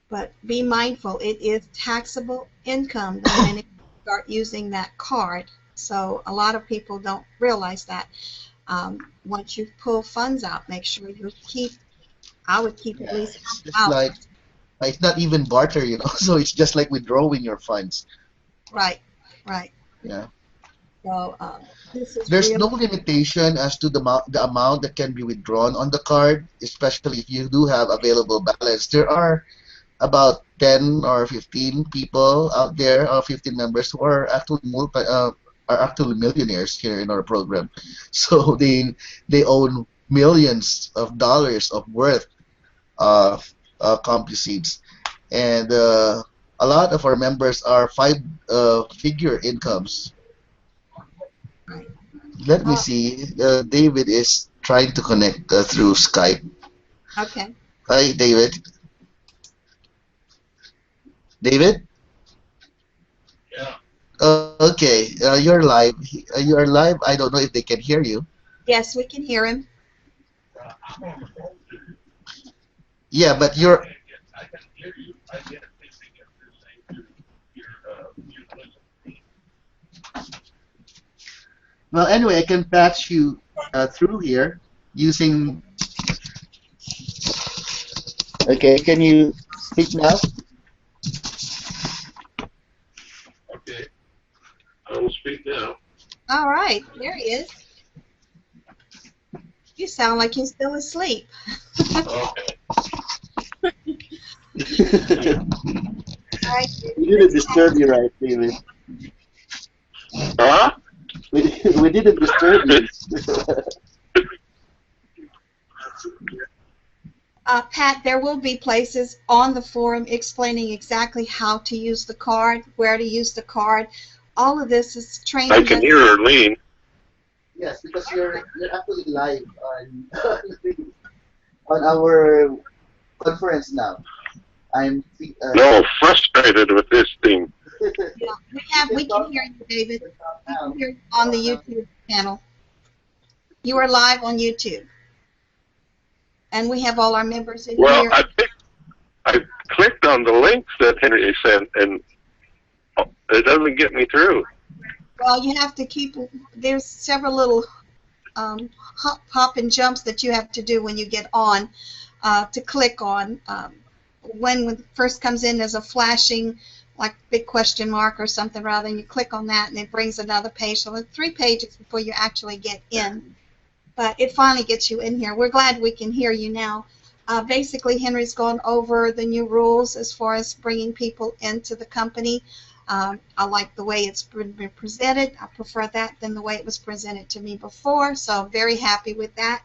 But be mindful, it is taxable income the minute you start using that card. So a lot of people don't realize that. Once you pull funds out, make sure you keep. I would keep at Yeah, least it's half just out. like it's not even barter. So it's just like withdrawing your funds. Right, right. Yeah. So this is There's no really limitation as to the amount that can be withdrawn on the card, especially if you do have available balance. There are about 10 or 15 people out there, or 15 members who are actually are actually millionaires here in our program. So they own millions of dollars of worth of CompuSeeds, and a lot of our members are five-figure incomes. right. Let me Uh, see. David is trying to connect through Skype. okay. Hi, David. David? Okay, you're live. You are live. I don't know if they can hear you. Yes, we can hear him. Yeah, but you're. Well, anyway, I can patch you through here using. Okay, can you speak now? All right, there he is. You sound like you're still asleep. All right. We didn't disturb you, right, David? Huh? We didn't disturb you. Pat, there will be places on the forum explaining exactly how to use the card, where to use the card. All of this is I training can that hear Erline. Yes, because you're actually live on on our conference now. I'm No, frustrated with this thing. we can hear you, David. We can hear you on the YouTube channel. You are live on YouTube. And we have all our members in Well, here. I clicked on the links that Henry sent, and it doesn't get me through. Well, you have to keep, there's several little hop and jumps that you have to do when you get on to click on. When it first comes in, there's a flashing, like big question mark or something rather, and you click on that and it brings another page. So it's 3 pages before you actually get in. But it finally gets you in here. We're glad we can hear you now. Basically, Henry's gone over the new rules as far as bringing people into the company. I like the way it's been presented. I prefer that than the way it was presented to me before, so I'm very happy with that.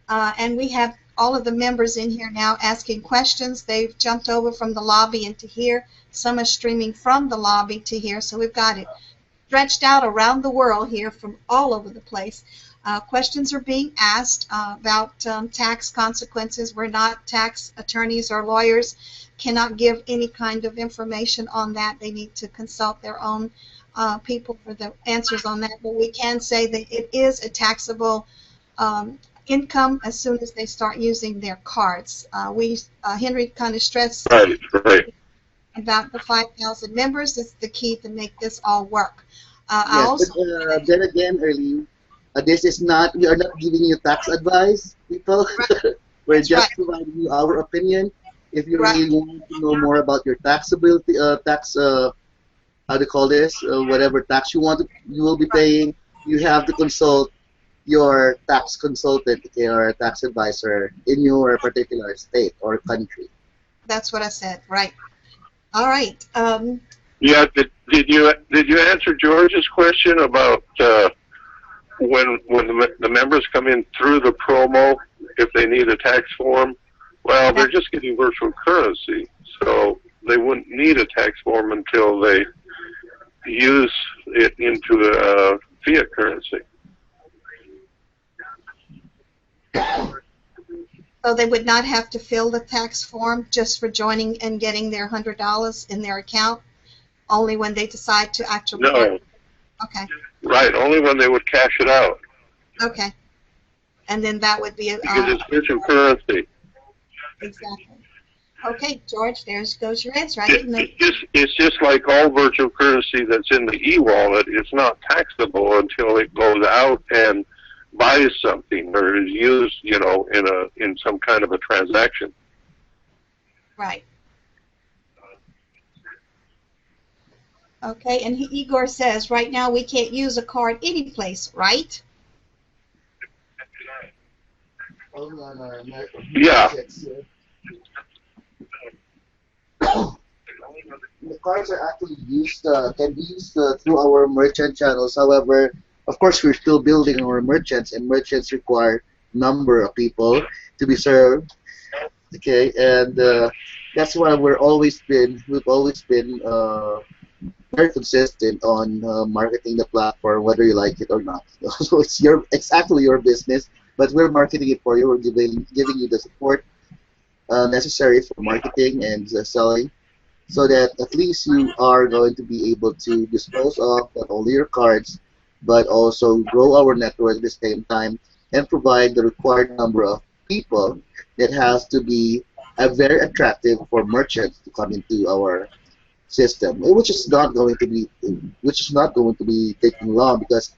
And we have all of the members in here now asking questions. They've jumped over from the lobby into here. Some are streaming from the lobby to here, so we've got it stretched out around the world here from all over the place. Questions are being asked about tax consequences. We're not tax attorneys or lawyers, cannot give any kind of information on that. They need to consult their own people for the answers on that. But we can say that it is a taxable income as soon as they start using their cards. Henry kind of stressed Right, right. about the 5,000 members. It's the key to make this all work. Yes, but then again, Erline, this is not, we are not giving you tax advice, people. We're That's just right. providing you our opinion. If you Right. really want to know more about your taxability, how to call this, whatever tax you will be paying, you have to consult your tax consultant, okay, or tax advisor in your particular state or country. That's what I said. Right. All right. Yeah, did you answer George's question about when the members come in through the promo if they need a tax form? Well, they're just getting virtual currency, so they wouldn't need a tax form until they use it into a fiat currency. So they would not have to fill the tax form just for joining and getting their $100 in their account, only when they decide to actually. No. Okay. Right, only when they would cash it out. Okay. And then that would be Because it's virtual currency. exactly. Okay, George, there goes your answer. I didn't know. It's just like all virtual currency that's in the e-wallet. It's not taxable until it goes out and buys something or is used, in some kind of a transaction. Right. Okay, and Igor says right now we can't use a card any place, right? Only on our Yeah. merchants. The cards are actually used, can be used through our merchant channels. However, of course, we're still building our merchants, and merchants require number of people to be served. Okay, and that's why we've always been very consistent on marketing the platform, whether you like it or not. So it's actually your business, but we're marketing it for you. We're giving you the support necessary for marketing and selling, so that at least you are going to be able to dispose of not only your cards, but also grow our network at the same time and provide the required number of people that has to be very attractive for merchants to come into our system, which is not going to be taking long, because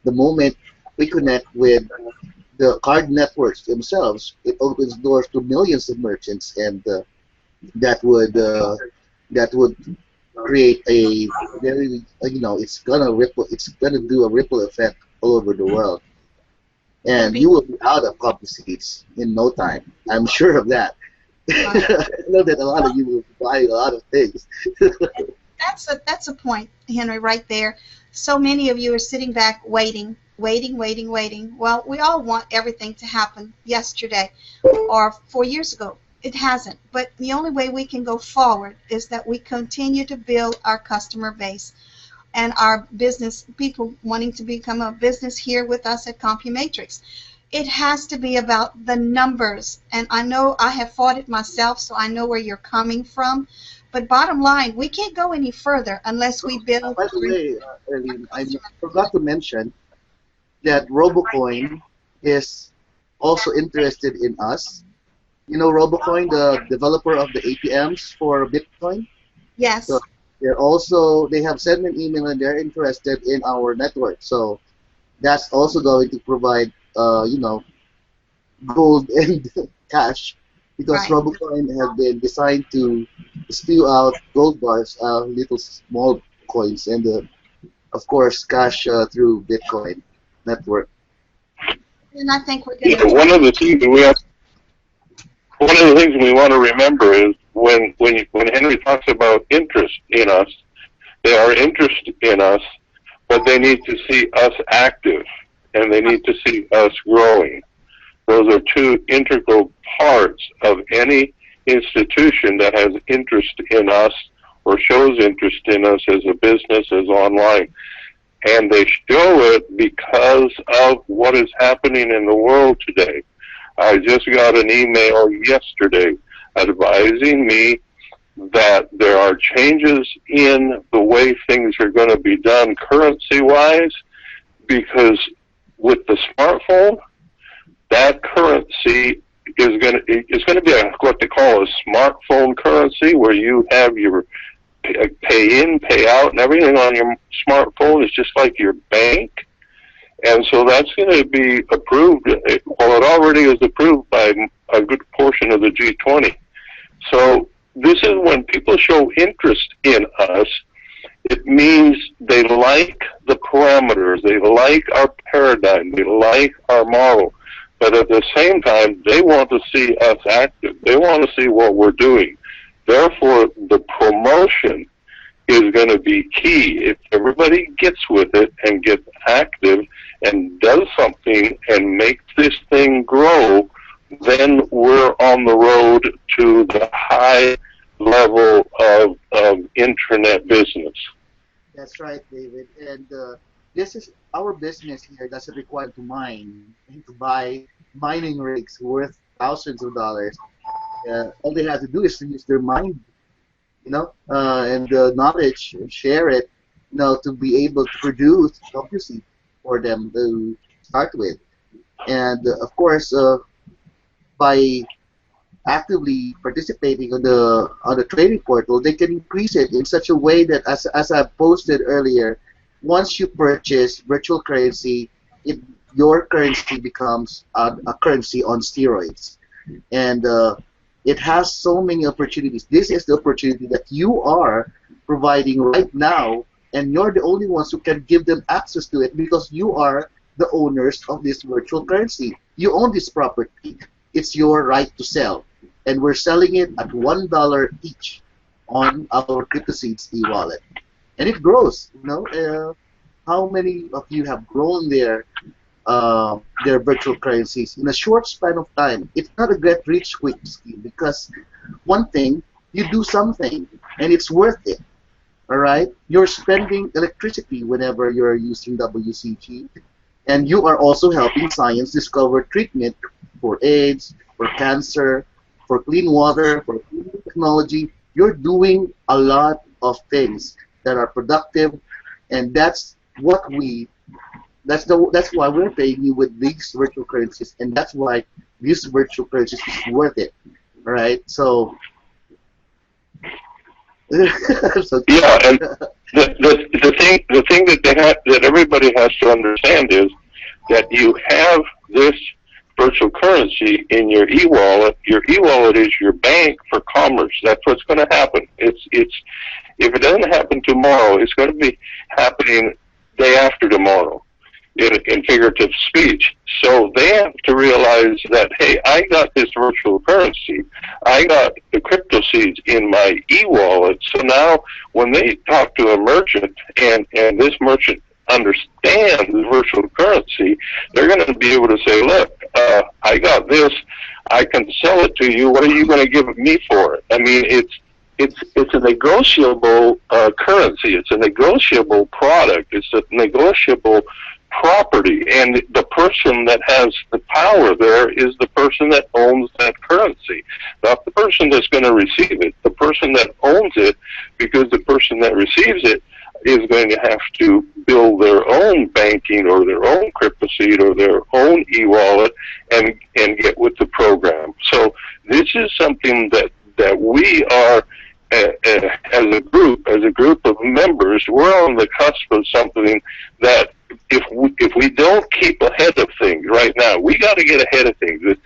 the moment we connect with the card networks themselves, it opens doors to millions of merchants, and that would uh, that would create a very it's gonna do a ripple effect all over the world, It'll and be you will be out of coffee seeds in no time. I'm sure of that. right. I know that a lot of you will be buying a lot of things. That's a point, Henry, right there. So many of you are sitting back waiting, waiting, waiting, waiting. Well, we all want everything to happen yesterday or 4 years ago. It hasn't. But the only way we can go forward is that we continue to build our customer base and our business, people wanting to become a business here with us at Compumatrix. It has to be about the numbers. And I know I have fought it myself, so I know where you're coming from. But bottom line, we can't go any further unless we build By the our way, Erline, I customer. forgot to mention that Robocoin is also interested in us. You know Robocoin, the developer of the ATMs for Bitcoin? So Yes, they have sent me an email and they're interested in our network. So that's also going to provide gold and cash, because right. Robocoin has been designed to spew out gold bars, little small coins, and of course cash through Bitcoin network. And I think we're going Yeah, to do one of the things we want to remember is when Henry talks about interest in us, they are interested in us, but they need to see us active and they need to see us growing. Those are two integral parts of any institution that has interest in us or shows interest in us as a business, as online. And they show it because of what is happening in the world today. I just got an email yesterday advising me that there are changes in the way things are going to be done currency-wise, because with the smartphone, that currency is going to be what they call a smartphone currency, where you have your pay in, pay out, and everything on your smartphone is just like your bank. And so that's going to be approved. Well, it already is approved by a good portion of the G20. So this is when people show interest in us, it means they like the parameters, they like our paradigm, they like our model. But at the same time, they want to see us active. They want to see what we're doing. Therefore, the promotion is going to be key. If everybody gets with it and gets active and does something and makes this thing grow, then we're on the road to the high level of internet business. That's right, David. And this is our business here doesn't require to mine and to buy mining rigs worth thousands of dollars. All they have to do is to use their mind, and the knowledge and share it, to be able to produce computing for them to start with. And of course, by actively participating on the trading portal, they can increase it in such a way that, as I posted earlier, once you purchase virtual currency, it, your currency becomes a currency on steroids, and it has so many opportunities. This is the opportunity that you are providing right now, and you're the only ones who can give them access to it because you are the owners of this virtual currency. You own this property. It's your right to sell. And we're selling it at $1 each on our CryptoSeeds e-wallet. And it grows. How many of you have grown their virtual currencies in a short span of time? It's not a get rich quick scheme because one thing, you do something and it's worth it. All right? You're spending electricity whenever you're using WCG, and you are also helping science discover treatment for AIDS, for cancer, for clean water, for clean technology. You're doing a lot of things that are productive, and that's why we're paying you with these virtual currencies, and that's why these virtual currencies is worth it. All right? So yeah, and the thing that everybody has to understand is that you have this virtual currency in your e-wallet. Your e-wallet is your bank for commerce. That's what's going to happen. If it doesn't happen tomorrow, it's going to be happening day after tomorrow in figurative speech. So they have to realize that, hey, I got this virtual currency. I got the crypto seeds in my e-wallet. So now when they talk to a merchant and this merchant understands the virtual currency, they're going to be able to say, look, I got this. I can sell it to you. What are you going to give me for it? I mean, it's a negotiable currency. It's a negotiable product. It's a negotiable property, and the person that has the power there is the person that owns that currency, not the person that's going to receive it. The person that owns it, because the person that receives it is going to have to build their own banking or their own crypto seed or their own e-wallet and get with the program. So this is something that we are, as a group of members, we're on the cusp of something that if we don't keep ahead of things right now, we got to get ahead of things.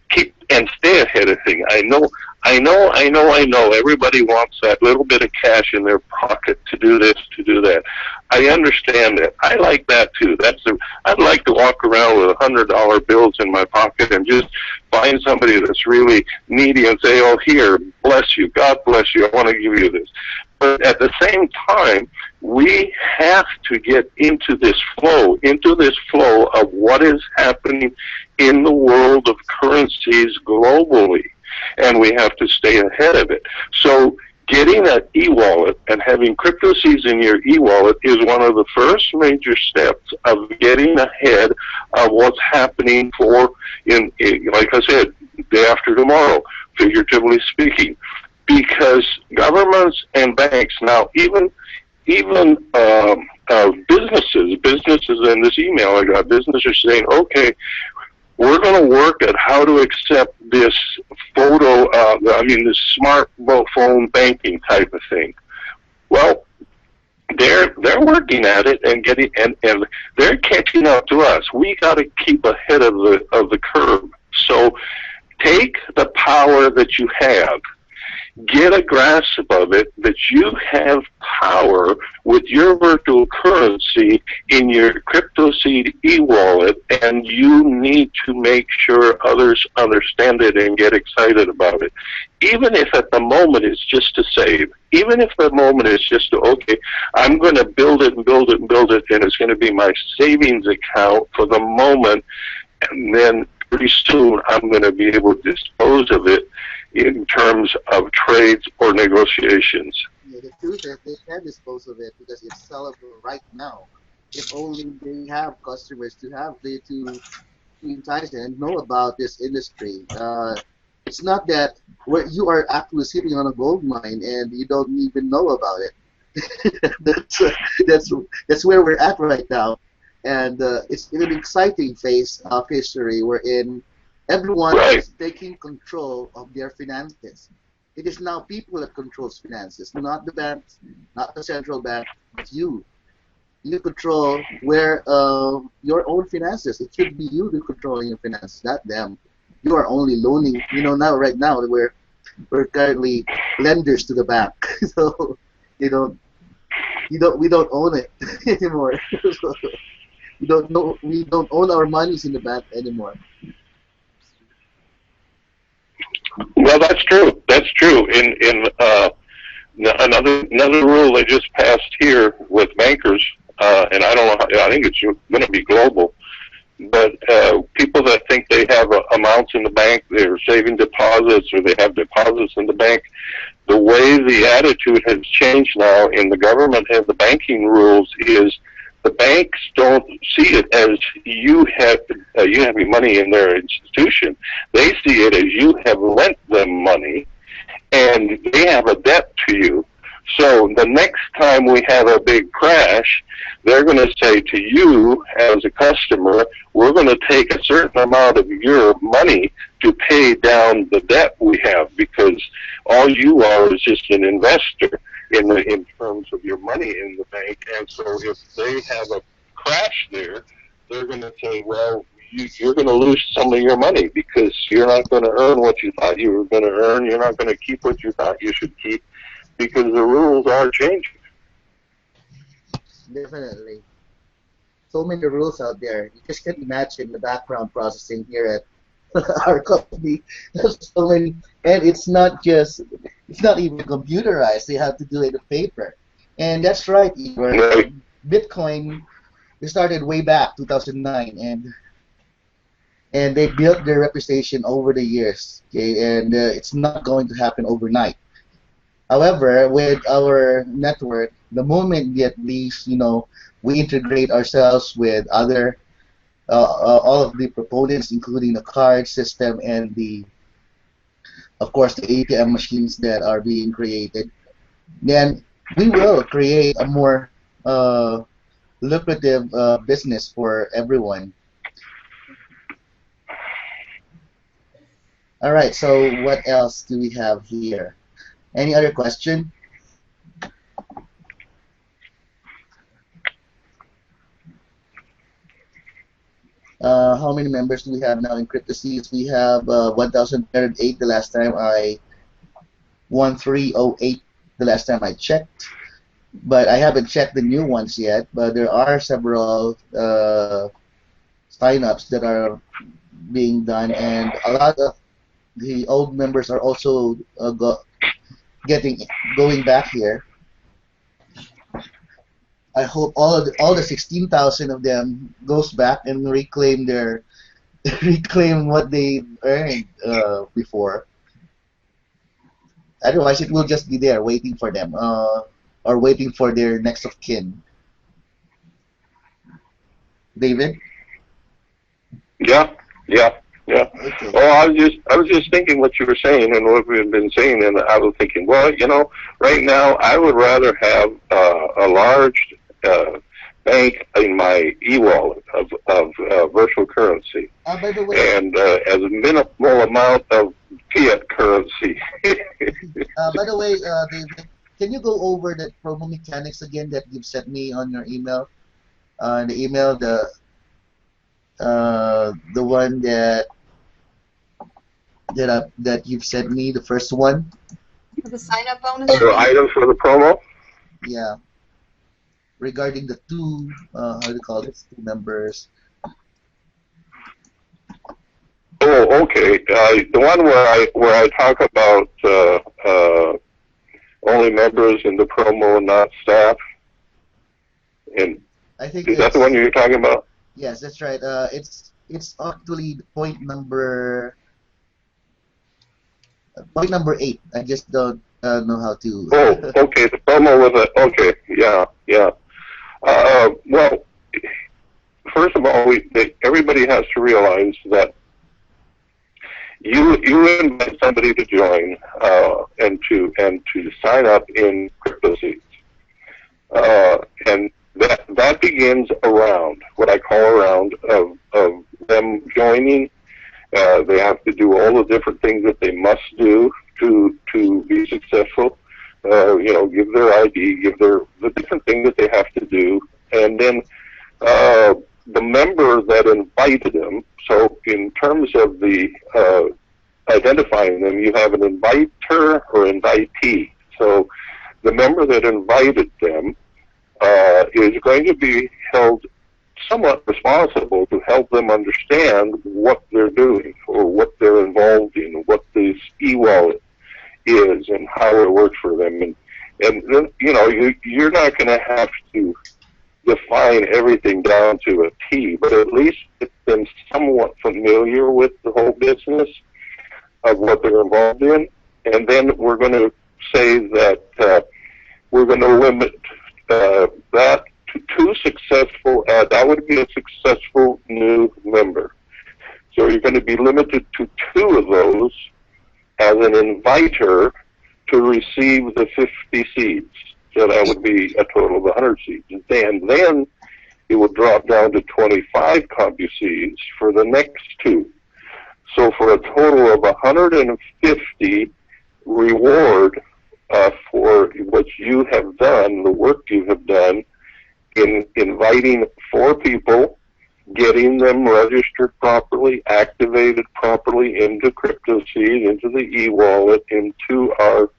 Keep and stay ahead of things. I know. Everybody wants that little bit of cash in their pocket to do this, to do that. I understand that. I like that too. I'd like to walk around with $100 bills in my pocket and just find somebody that's really needy and say, "Oh, here, bless you, God bless you. I want to give you this." But at the same time, we have to get into this flow of what is happening in the world of currencies globally, and we have to stay ahead of it. So getting an e-wallet and having crypto seeds in your e-wallet is one of the first major steps of getting ahead of what's happening like I said, day after tomorrow, figuratively speaking. Because governments and banks now, even businesses in this email I got, businesses are saying, okay, we're going to work at how to accept this this smartphone banking type of thing. Well, they're working at it and they're catching up to us. We got to keep ahead of the curve. So take the power that you have. Get a grasp of it, that you have power with your virtual currency in your crypto seed e-wallet, and you need to make sure others understand it and get excited about it. Even if at the moment it's just to save, even if the moment is just to, okay, I'm going to build it and build it and build it, and it's going to be my savings account for the moment, and then pretty soon I'm going to be able to dispose of it in terms of trades or negotiations. Yeah, the truth is they can dispose of it because it's sellable right now. If only they have customers to entice them and know about this industry. It's not that you are actually sitting on a gold mine and you don't even know about it. that's where we're at right now, and it's in an exciting phase of history wherein everyone is taking control of their finances. It is now people that controls finances, not the banks, not the central bank, but you. You control where your own finances. It should be you who controlling your finances, not them. You are only loaning. Right now we're currently lenders to the bank. So You don't, we don't own it anymore. So we don't own our monies in the bank anymore. Well, that's true. That's true. Another rule they just passed here with bankers, and I don't know. I think it's going to be global. But people that think they have amounts in the bank, they're saving deposits, or they have deposits in the bank. The way the attitude has changed now in the government and the banking rules is the banks don't see it as you have your money in their institution. They see it as you have lent them money, and they have a debt to you. So the next time we have a big crash, they're going to say to you as a customer, we're going to take a certain amount of your money to pay down the debt we have, because all you are is just an investor in terms of your money in the bank. And so if they have a crash there, they're going to say, well, you're going to lose some of your money because you're not going to earn what you thought you were going to earn. You're not going to keep what you thought you should keep, because the rules are changing. Definitely. So many rules out there. You just can't imagine the background processing here at our company. There's so many, and it's not even computerized. You have to do it in paper. And that's right, Igor. Right. Bitcoin, we started way back 2009, and they built their reputation over the years. Okay, and it's not going to happen overnight. However, with our network, the moment we at least, we integrate ourselves with other, all of the proponents, including the card system and of course, the ATM machines that are being created, then we will create a more lucrative business for everyone. All right, so what else do we have here? Any other question? How many members do we have now in CryptoSeeds? We have 1,308 the last time 1,308 the last time I checked. But I haven't checked the new ones yet. But there are several sign-ups that are being done, and a lot of the old members are also going back here. I hope all the 16,000 of them goes back and reclaim what they earned before. Otherwise, it will just be there waiting for them, or waiting for their next of kin. David? Yeah. Okay. Well, I was just thinking what you were saying and what we've been saying, and I was thinking, well, right now I would rather have a large bank in my e-wallet of virtual currency, by the way, and as a minimal amount of fiat currency. By the way, David, can you go over the promo mechanics again that you've sent me on your email? The email, the one that you've sent me, the first one. The sign-up bonus. The items for the promo. Yeah. Regarding the two, how do you call it? Two members. Oh, okay. The one where I talk about only members in the promo, not staff. And I think is that the one you're talking about? Yes, that's right. It's actually point number 8. I just don't know how to. Oh, okay. The promo with it. Okay. Yeah. Well, first of all, everybody has to realize that you invite somebody to join and to sign up in CryptoSeeds, and that begins around what I call around of them joining. They have to do all the different things that they must do to be successful. Give their ID, give the different things that they have to do, and then the member that invited them. So in terms of the identifying them, you have an inviter or invitee. So the member that invited them is going to be held somewhat responsible to help them understand what they're doing or what they're involved in, what this e-wallet is and how it works for them. And you know, you're not going to have to define everything down to a T, but at least get them somewhat familiar with the whole business of what they're involved in. And then we're going to say that we're going to limit that to 2 successful, that would be a successful new member. So you're going to be limited to 2 of those as an inviter to receive the 50 seeds. So that would be a total of 100 seeds. And then it would drop down to 25 CompuSeeds for the next 2. So for a total of 150 reward for what you have done, the work you have done in inviting 4 people, getting them registered properly, activated properly into CryptoSeed, into the e-wallet, into our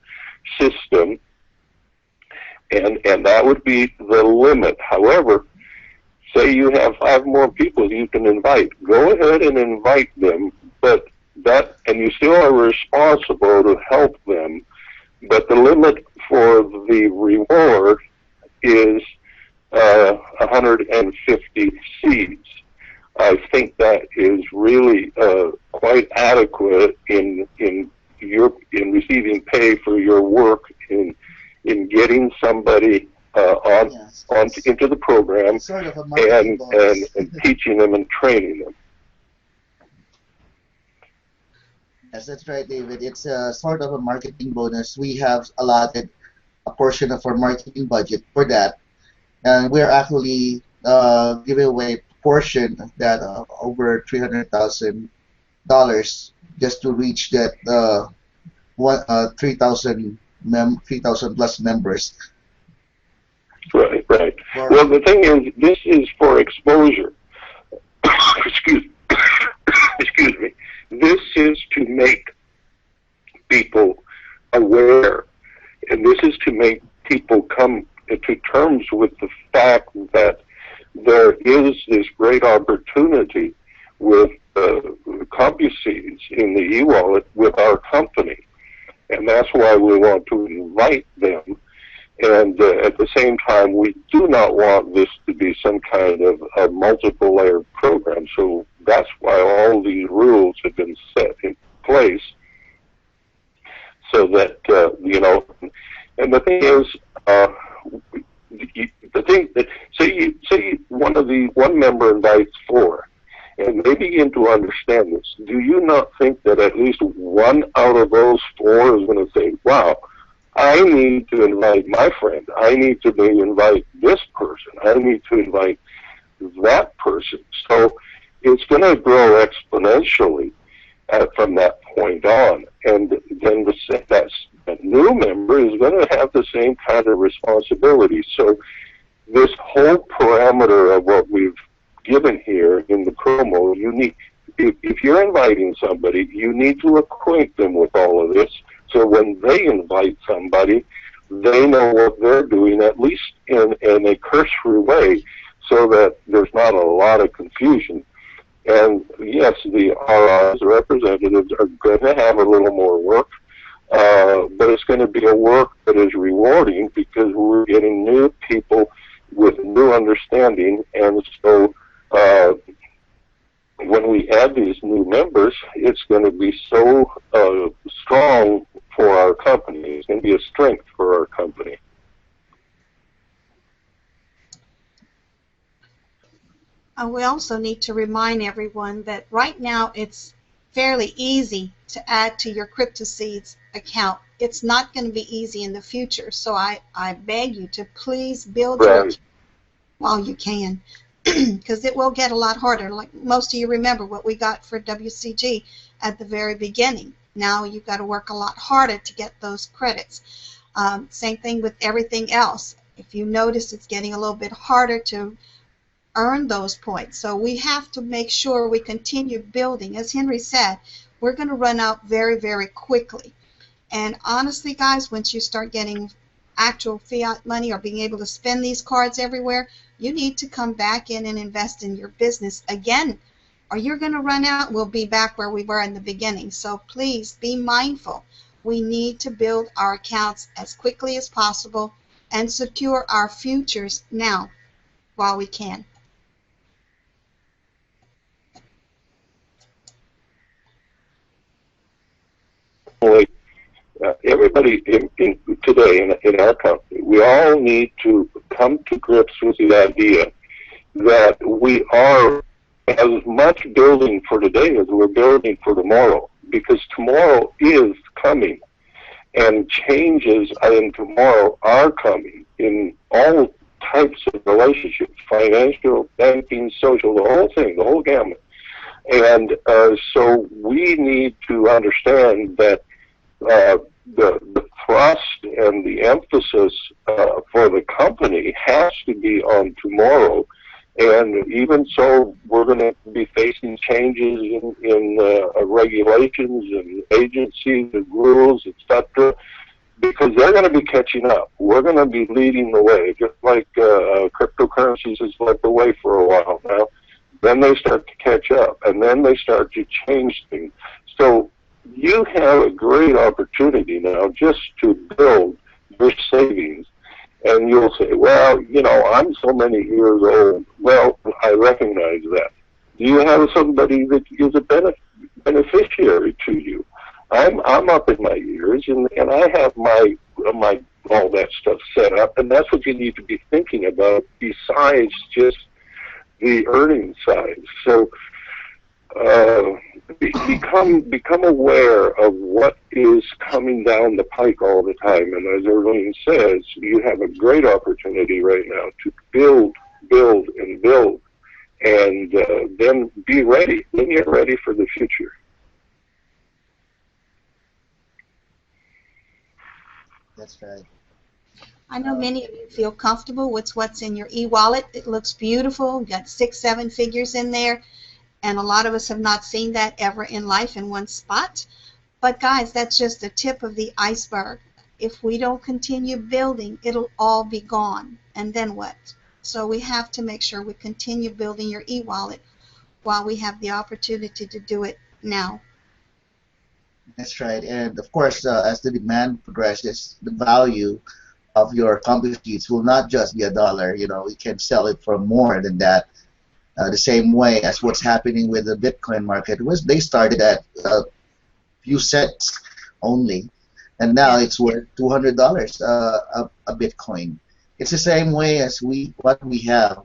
system, and that would be the limit. However, say you have 5 more people you can invite. Go ahead and invite them, and you still are responsible to help them, but the limit for the reward is 150 seeds. I think that is really quite adequate in receiving pay for your work in getting somebody into the program Sort of a and, marketing bonus. and teaching them and training them. Yes, that's right, David. It's a sort of a marketing bonus. We have allotted a portion of our marketing budget for that, and we're actually giving away a portion of that over $300,000 just to reach that 3,000 plus members. Right, right. Well, the thing is, this is for exposure. excuse me. This is to make people aware, and this is to make people come to terms with the fact that there is this great opportunity with CompuSeeds in the e-wallet with our company, and that's why we want to invite them. And at the same time, we do not want this to be some kind of a multiple-layered program. So that's why all these rules have been set in place, so that you know. And the thing is, say one member invites 4, and they begin to understand this. Do you not think that at least 1 out of those 4 is going to say, "Wow, I need to invite my friend. I need to invite this person. I need to invite that person." So it's going to grow exponentially from that point on. And then that new member is going to have the same kind of responsibility. So this whole parameter of what we've given here in the promo, if you're inviting somebody, you need to acquaint them with all of this. So when they invite somebody, they know what they're doing, at least in a cursory way, so that there's not a lot of confusion. And yes, the RRs, the representatives, are going to have a little more work, but it's going to be a work that is rewarding because we're getting new people with new understanding. And so when we add these new members, it's going to be so strong for our company. It's going to be a strength for our company. We also need to remind everyone that right now it's fairly easy to add to your CryptoSeeds account. It's not going to be easy in the future, so I beg you to please build your account while you can, because it will get a lot harder. Like most of you remember what we got for WCG at the very beginning. Now you've got to work a lot harder to get those credits. Same thing with everything else. If you notice, it's getting a little bit harder to earn those points. So we have to make sure we continue building. As Henry said, we're going to run out very, very quickly. And honestly, guys, once you start getting actual fiat money or being able to spend these cards everywhere, you need to come back in and invest in your business again, or you're going to run out. We'll be back where we were in the beginning. So please be mindful. We need to build our accounts as quickly as possible and secure our futures now while we can. Everybody today in our company, we all need to come to grips with the idea that we are as much building for today as we're building for tomorrow, because tomorrow is coming, and changes in tomorrow are coming in all types of relationships, financial, banking, social, the whole thing, the whole gamut. And so we need to understand that the thrust and the emphasis for the company has to be on tomorrow. And even so, we're going to be facing changes in regulations and agencies and rules, etc., because they're going to be catching up. We're going to be leading the way, just like cryptocurrencies has led the way for a while now. Then they start to catch up, and then they start to change things. So you have a great opportunity now just to build your savings. And you'll say, well, you know, I'm so many years old. Well, I recognize that. Do you have somebody that is a beneficiary to you? I'm up in my years, and I have my all that stuff set up, and that's what you need to be thinking about besides just the earning side. So become aware of what is coming down the pike all the time. And as Erline says, you have a great opportunity right now to build, and build, and then be ready. Then you're ready for the future. That's right. I know many of you feel comfortable with what's in your e-wallet. It looks beautiful. You've got 6, 7 figures in there. And a lot of us have not seen that ever in life in one spot. But guys, that's just the tip of the iceberg. If we don't continue building, it'll all be gone. And then what? So we have to make sure we continue building your e-wallet while we have the opportunity to do it now. That's right. And of course, as the demand progresses, the value of your Compumatrix sheets will not just be $1. You know, we can sell it for more than that. The same way as what's happening with the Bitcoin market, was they started at a few cents only, and now it's worth $200 a Bitcoin. It's the same way as what we have.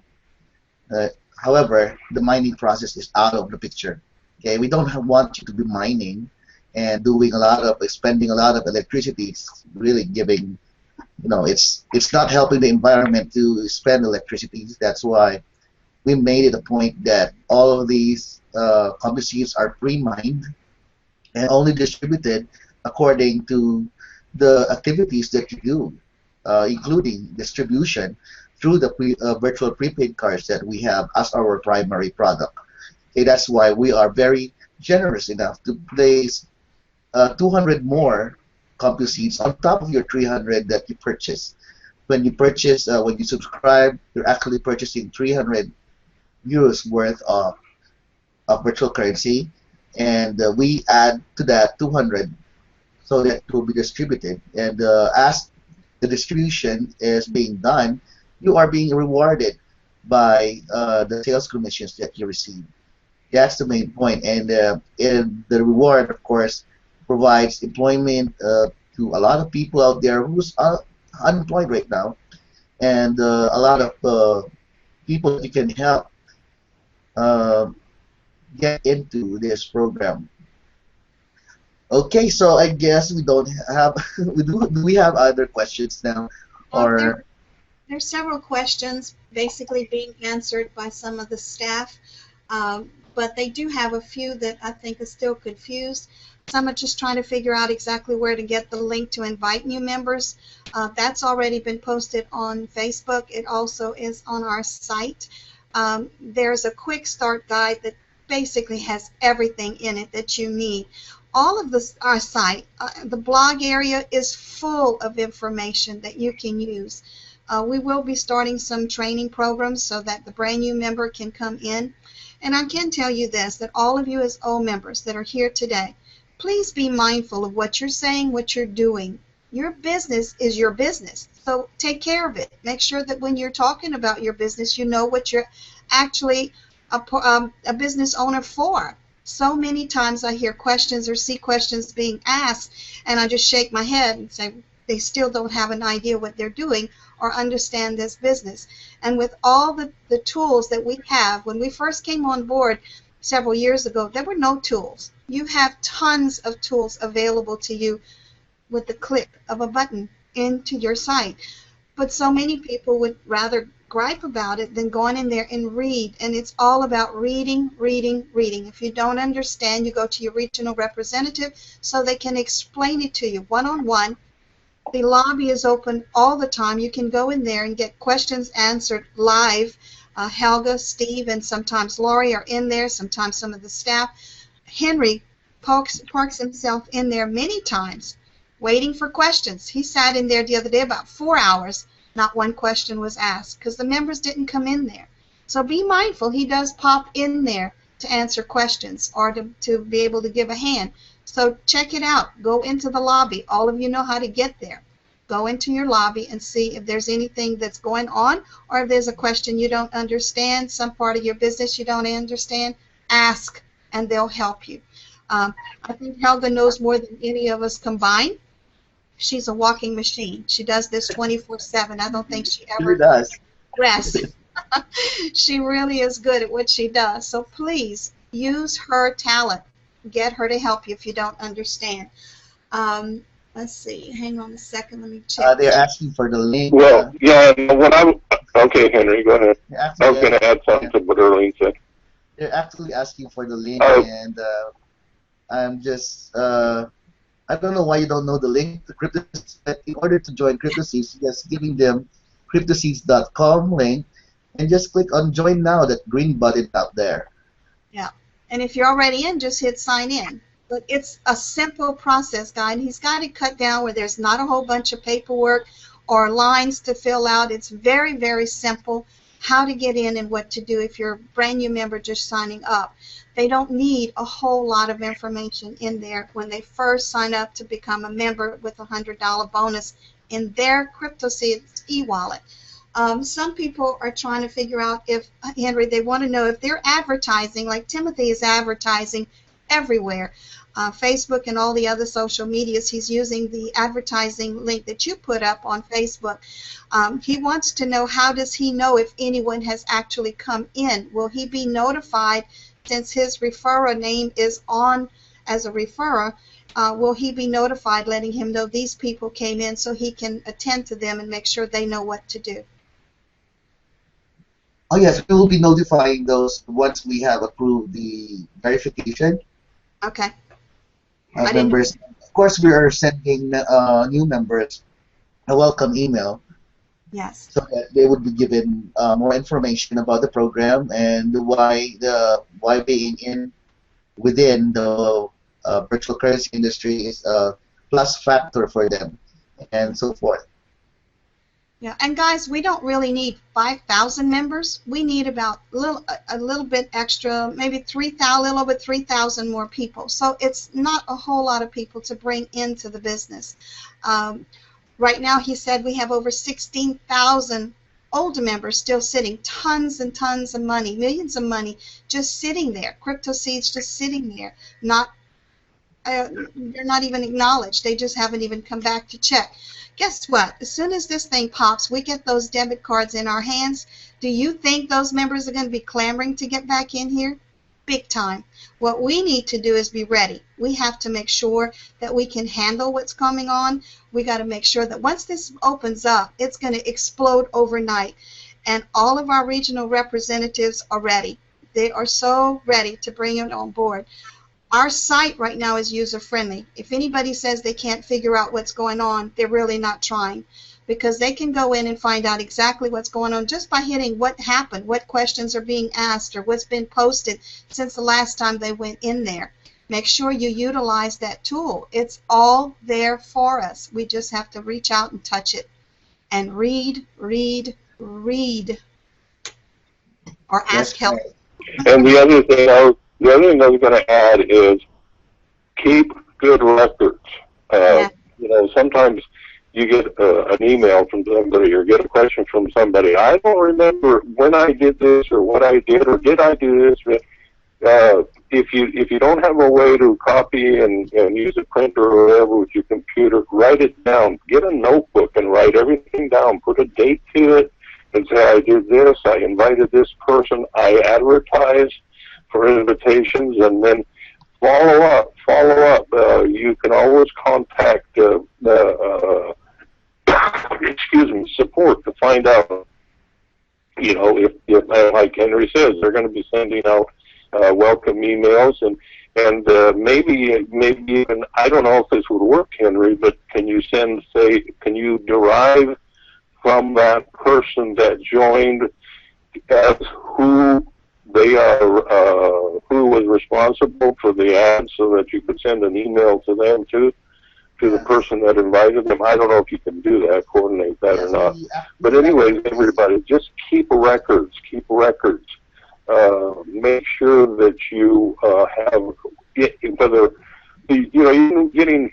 However, the mining process is out of the picture. Okay, we don't want you to be mining and doing spending a lot of electricity. It's really giving, you know, it's not helping the environment to spend electricity. That's why we made it a point that all of these Compumatrix are pre-mined and only distributed according to the activities that you do, including distribution through the virtual prepaid cards that we have as our primary product. Okay, that's why we are very generous enough to place 200 more Compumatrix on top of your 300 that you purchase. When you subscribe, you're actually purchasing 300 euros worth of virtual currency, and we add to that 200 so that it will be distributed. And as the distribution is being done, you are being rewarded by the sales commissions that you receive. That's the main point. And the reward, of course, provides employment to a lot of people out there who's unemployed right now, and a lot of people that you can help get into this program. Okay, so I guess we don't have do we have other questions now, Well, or there's several questions basically being answered by some of the staff, but they do have a few that I think are still confused. Some are just trying to figure out exactly where to get the link to invite new members. That's already been posted on Facebook. It also is on our site. There's a quick start guide that basically has everything in it that you need. all of this, our site, the blog area is full of information that you can use. We will be starting some training programs so that the brand new member can come in. And I can tell you this, that all of you as old members that are here today, please be mindful of what you're saying, what you're doing. Your business is your business, so take care of it. Make sure that when you're talking about your business, you know what you're actually a business owner for. So many times I hear questions or see questions being asked, and I just shake my head and say they still don't have an idea what they're doing or understand this business. And with all the tools that we have, when we first came on board several years ago, there were no tools. You have tons of tools available to you with the click of a button into your site. But so many people would rather gripe about it than going in there and read. And it's all about reading, reading, reading. If you don't understand, you go to your regional representative so they can explain it to you one-on-one. The lobby is open all the time. You can go in there and get questions answered live. Helga, Steve, and sometimes Laurie are in there, sometimes some of the staff. Henry parks himself in there many times waiting for questions. He sat in there the other day about 4 hours. Not one question was asked because the members didn't come in there. So be mindful. He does pop in there to answer questions or to be able to give a hand. So check it out. Go into the lobby. All of you know how to get there. Go into your lobby and see if there's anything that's going on or if there's a question you don't understand, some part of your business you don't understand, ask and they'll help you. I think Helga knows more than any of us combined. She's a walking machine. She does this 24/7. I don't think she ever rests. She really is good at what she does. So please use her talent. Get her to help you if you don't understand. Let's see. Hang on a second. Let me check. They're asking for the link. Well, yeah, okay, Henry, go ahead. I was going to add something to what Erline said. They're actually asking for the link, and I'm just, I don't know why you don't know the link to CryptoSeeds, but in order to join CryptoSeeds, just giving them cryptoseeds.com link, and just click on join now, that green button out there. Yeah, and if you're already in, just hit sign in. But it's a simple process, guy, and he's got it cut down where there's not a whole bunch of paperwork or lines to fill out. It's very, very simple how to get in and what to do if you're a brand new member just signing up. They don't need a whole lot of information in there when they first sign up to become a member with a $100 bonus in their CryptoSeeds e-wallet. Some people are trying to figure out if, Henry, they want to know if they're advertising, like Timothy is advertising everywhere. Facebook and all the other social medias, he's using the advertising link that you put up on Facebook. He wants to know, how does he know if anyone has actually come in? Will he be notified, since his referrer name is on as a referrer, will he be notified letting him know these people came in so he can attend to them and make sure they know what to do? Oh yes, we will be notifying those once we have approved the verification. Okay. Members, of course, we are sending new members a welcome email. Yes. So that they would be given more information about the program and why being in within the virtual currency industry is a plus factor for them, and so forth. Yeah, and guys, we don't really need 5,000 members. We need about a little bit extra, maybe 3,000, a little over 3,000 more people. So it's not a whole lot of people to bring into the business. Right now, he said we have over 16,000 older members still sitting, tons and tons of money, millions of money just sitting there. CryptoSeeds just sitting there, they're not even acknowledged. They just haven't even come back to check. Guess what? As soon as this thing pops, we get those debit cards in our hands. Do you think those members are going to be clamoring to get back in here? Big time. What we need to do is be ready. We have to make sure that we can handle what's coming on. We got to make sure that once this opens up, it's going to explode overnight. And all of our regional representatives are ready. They are so ready to bring it on board. Our site right now is user-friendly. If anybody says they can't figure out what's going on, they're really not trying, because they can go in and find out exactly what's going on just by hitting what happened, what questions are being asked, or what's been posted since the last time they went in there. Make sure you utilize that tool. It's all there for us. We just have to reach out and touch it and read, read, read, or ask help. And the other thing I was going to add is keep good records. Yeah. You know, sometimes you get an email from somebody or get a question from somebody. I don't remember when I did this or what I did or did I do this. If you don't have a way to copy and use a printer or whatever with your computer, write it down. Get a notebook and write everything down. Put a date to it and say, I did this, I invited this person, I advertised for invitations, and then follow up. You can always contact excuse me, support to find out, you know, if like Henry says, they're going to be sending out welcome emails, and maybe even, I don't know if this would work, Henry, but can you derive from that person that joined as who they are, who was responsible for the ad, so that you could send an email to them too, to the person that invited them? I don't know if you can do that, coordinate that or not. But anyways, everybody, just keep records. Make sure that you have, whether, you know, even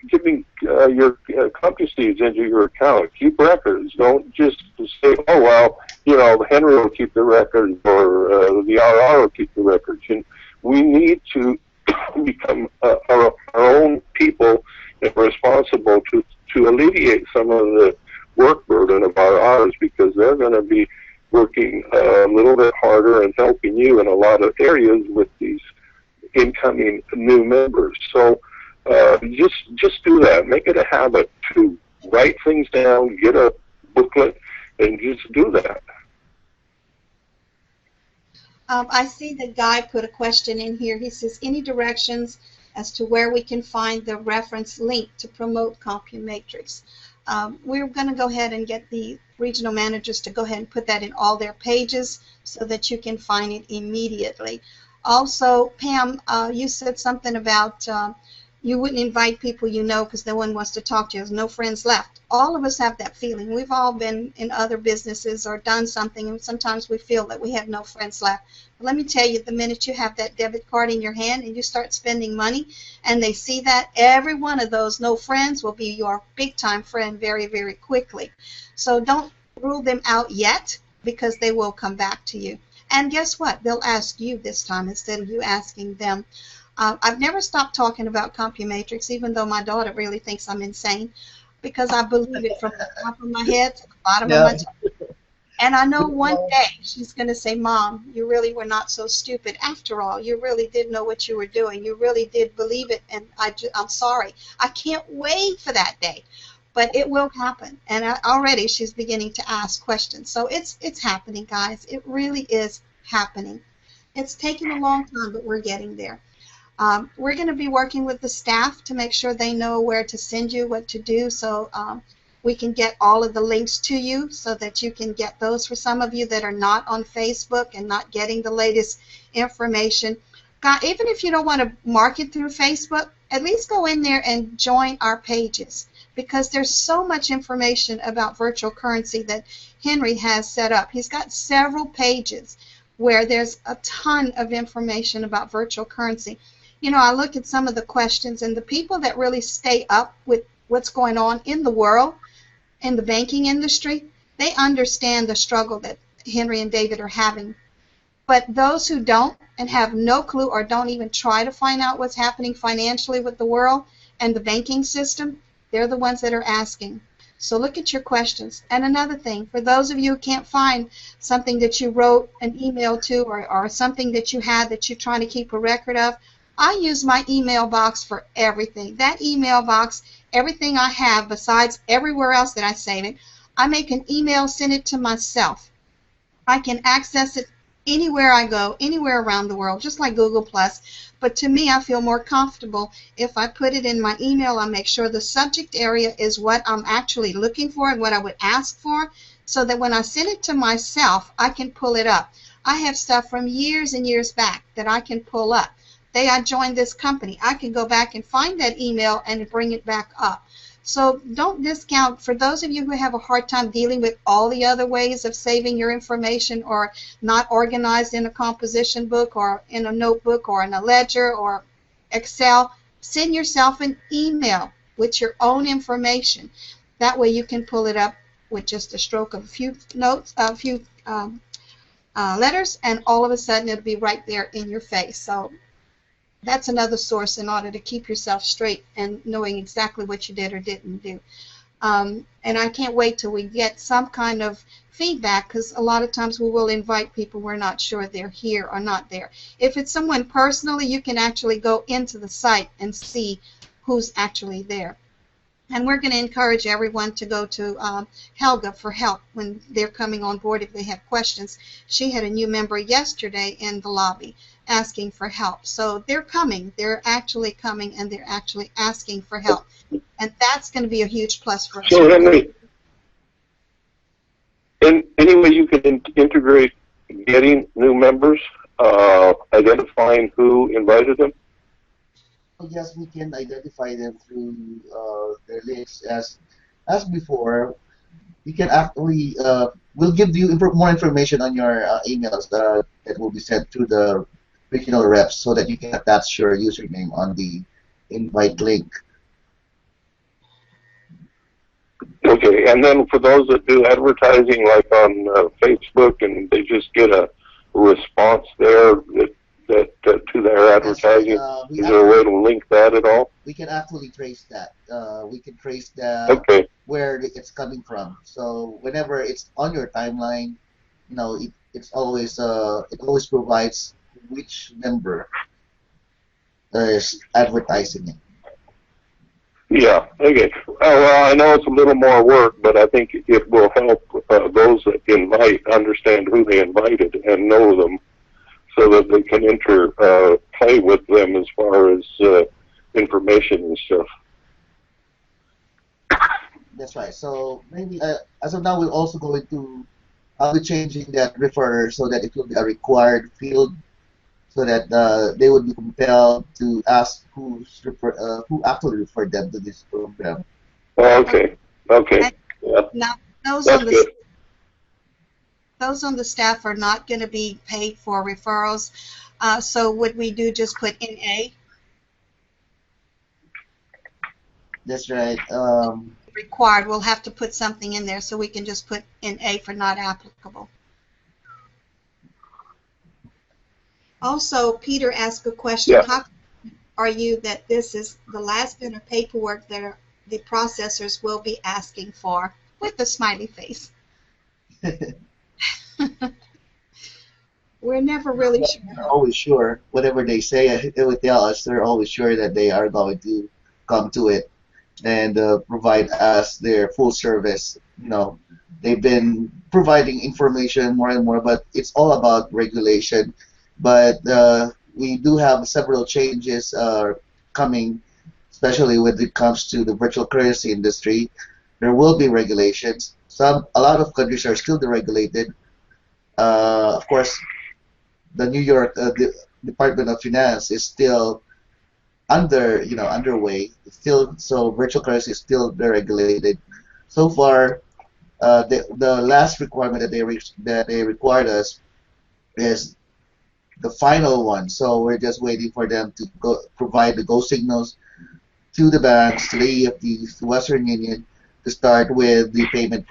giving your CompuSeeds into your account. Keep records. Don't just say, oh, well, you know, Henry will keep the records, or the RR will keep the records. And we need to become our own people and responsible to alleviate some of the work burden of our RRs, because they're going to be working a little bit harder and helping you in a lot of areas with these incoming new members. So just do that. Make it a habit to write things down, get a booklet, and just do that. I see the guy put a question in here. He says, any directions as to where we can find the reference link to promote Compumatrix? We're going to go ahead and get the regional managers to go ahead and put that in all their pages so that you can find it immediately. Also, Pam, you said something about you wouldn't invite people you know because no one wants to talk to you. There's no friends left. All of us have that feeling. We've all been in other businesses or done something, and sometimes we feel that we have no friends left. But let me tell you, the minute you have that debit card in your hand and you start spending money and they see that, every one of those no friends will be your big-time friend very, very quickly. So don't rule them out yet, because they will come back to you. And guess what? They'll ask you this time instead of you asking them. I've never stopped talking about Compumatrix, even though my daughter really thinks I'm insane, because I believe it from the top of my head to the bottom of my tongue. And I know one day she's going to say, Mom, you really were not so stupid. After all, you really did know what you were doing. You really did believe it, and I'm sorry. I can't wait for that day. But it will happen, and already she's beginning to ask questions. So it's happening, guys. It really is happening. It's taking a long time, but we're getting there. We're going to be working with the staff to make sure they know where to send you, what to do, so we can get all of the links to you so that you can get those. For some of you that are not on Facebook and not getting the latest information, God, even if you don't want to market through Facebook, at least go in there and join our pages, because there's so much information about virtual currency that Henry has set up. He's got several pages where there's a ton of information about virtual currency. You know, I look at some of the questions, and the people that really stay up with what's going on in the world, in the banking industry, they understand the struggle that Henry and David are having. But those who don't and have no clue or don't even try to find out what's happening financially with the world and the banking system, they're the ones that are asking. So look at your questions. And another thing, for those of you who can't find something that you wrote an email to, or something that you had that you're trying to keep a record of, I use my email box for everything. That email box, everything I have besides everywhere else that I save it, I make an email, send it to myself. I can access it anywhere I go, anywhere around the world, just like Google+. But to me, I feel more comfortable if I put it in my email. I make sure the subject area is what I'm actually looking for and what I would ask for, so that when I send it to myself, I can pull it up. I have stuff from years and years back that I can pull up. day I joined this company. I can go back and find that email and bring it back up. So don't discount. For those of you who have a hard time dealing with all the other ways of saving your information, or not organized in a composition book or in a notebook or in a ledger or Excel, send yourself an email with your own information. That way you can pull it up with just a stroke of a few notes, a few letters, and all of a sudden it'll be right there in your face. So that's another source in order to keep yourself straight and knowing exactly what you did or didn't do. And I can't wait till we get some kind of feedback, because a lot of times we will invite people we're not sure they're here or not there. If it's someone personally, you can actually go into the site and see who's actually there. And we're going to encourage everyone to go to Helga for help when they're coming on board if they have questions. She had a new member yesterday in the lobby asking for help. So they're coming. They're actually coming, and they're actually asking for help. And that's going to be a huge plus for us. So, Henry, any way you can integrate getting new members, identifying who invited them? Yes, we can identify them through their links. As before, you can actually we'll give you more information on your emails that will be sent through the regional reps, so that you can attach your username on the invite link. Okay, and then for those that do advertising, like on Facebook, and they just get a response there that to their advertising, is there a way to link that at all? We can actually trace that. We can trace where it's coming from. So whenever it's on your timeline, it always provides which member is advertising it. Yeah, okay. Well, I know it's a little more work, but I think it will help those that invite understand who they invited and know them, so that they can play with them as far as information and stuff. That's right. So maybe as of now, we'll also go into I'll be changing that referrer so that it will be a required field, so that they would be compelled to ask who actually referred them to this program. Oh, okay. Okay. Yeah. Now, those on the staff are not going to be paid for referrals. So would we just put NA? That's right. Required. We'll have to put something in there, so we can just put NA for not applicable. Also, Peter asked a question. Yeah. How are you that this is the last bit of paperwork that the processors will be asking for, with a smiley face? We're never really sure. They're always sure. Whatever they say, they would tell us. They're always sure that they are going to come to it and provide us their full service. They've been providing information more and more, but it's all about regulation. But we do have several changes coming, especially when it comes to the virtual currency industry. There will be regulations. A lot of countries are still deregulated. Of course, the New York Department of Finance is still underway. So virtual currency is still deregulated. So far, the last requirement that they required us is the final one. So we're just waiting for them to provide the go signals to the banks, to the EFTs, to Western Union, to start with the payment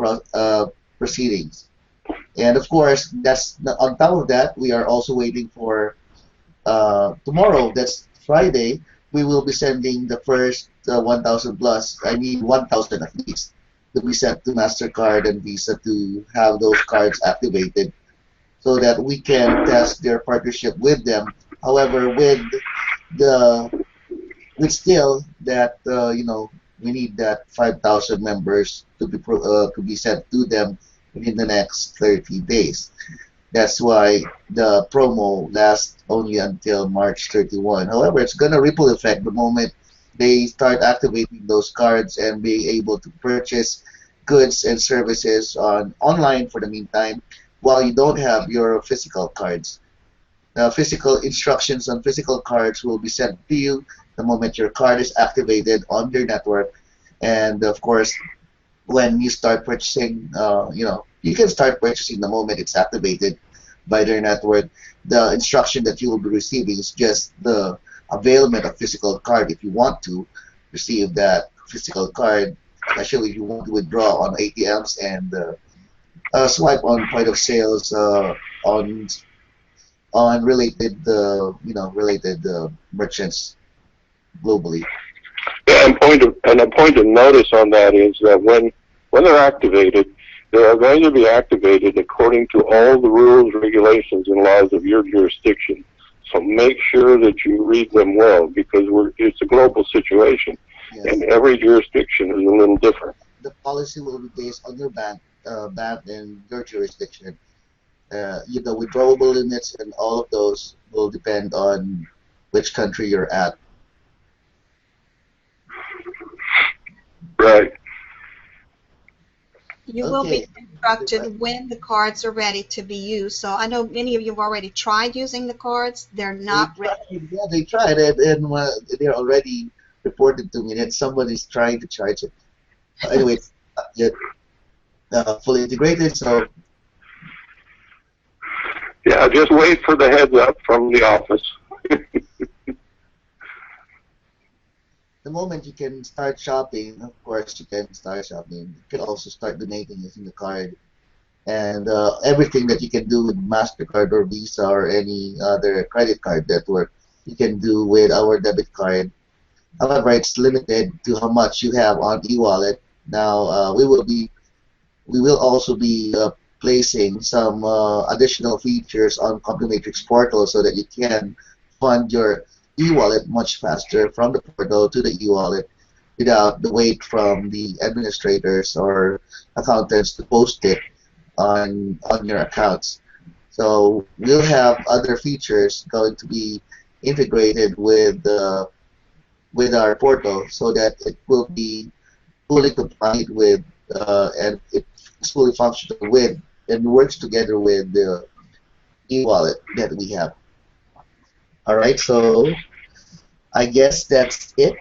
proceedings. And of course, on top of that, we are also waiting for tomorrow. That's Friday. We will be sending the first 1,000 plus. I need 1,000 at least to be sent to MasterCard and Visa to have those cards activated, so that we can test their partnership with them. However, with still that we need that 5,000 members to be sent to them within the next 30 days. That's why the promo lasts only until March 31. However, it's going to ripple effect the moment they start activating those cards and being able to purchase goods and services online for the meantime, while you don't have your physical cards. physical instructions on physical cards will be sent to you the moment your card is activated on your network. And of course, when you start purchasing, you can start purchasing the moment it's activated by their network. The instruction that you will be receiving is just the availment of physical card if you want to receive that physical card, especially if you want to withdraw on ATMs and swipe on point of sales on related related merchants globally. Yeah, and a point of notice on that is that when they're activated, they are going to be activated according to all the rules, regulations, and laws of your jurisdiction. So make sure that you read them well, because it's a global situation, Yes. and every jurisdiction is a little different. The policy will be based on your bank and your jurisdiction. The withdrawable limits and all of those will depend on which country you're at. Right. You will be instructed when the cards are ready to be used. So I know many of you have already tried using the cards. They're not ready. Yeah, they tried it, and they're already reported to me that somebody's trying to charge it. Anyway, it's not yet fully integrated, so Yeah, just wait for the heads up from the office. the moment you can start shopping, of course, you can start shopping. You can also start donating using the card. And everything that you can do with MasterCard or Visa or any other credit card network, you can do with our debit card. However, it's limited to how much you have on e-wallet. Now, we will also be placing some additional features on Compumatrix portal so that you can fund your e-wallet much faster from the portal to the e-wallet without the wait from the administrators or accountants to post it on your accounts. So we'll have other features going to be integrated with our portal so that it will be fully compliant with and it's fully functional with and works together with the e-wallet that we have. All right, so I guess that's it.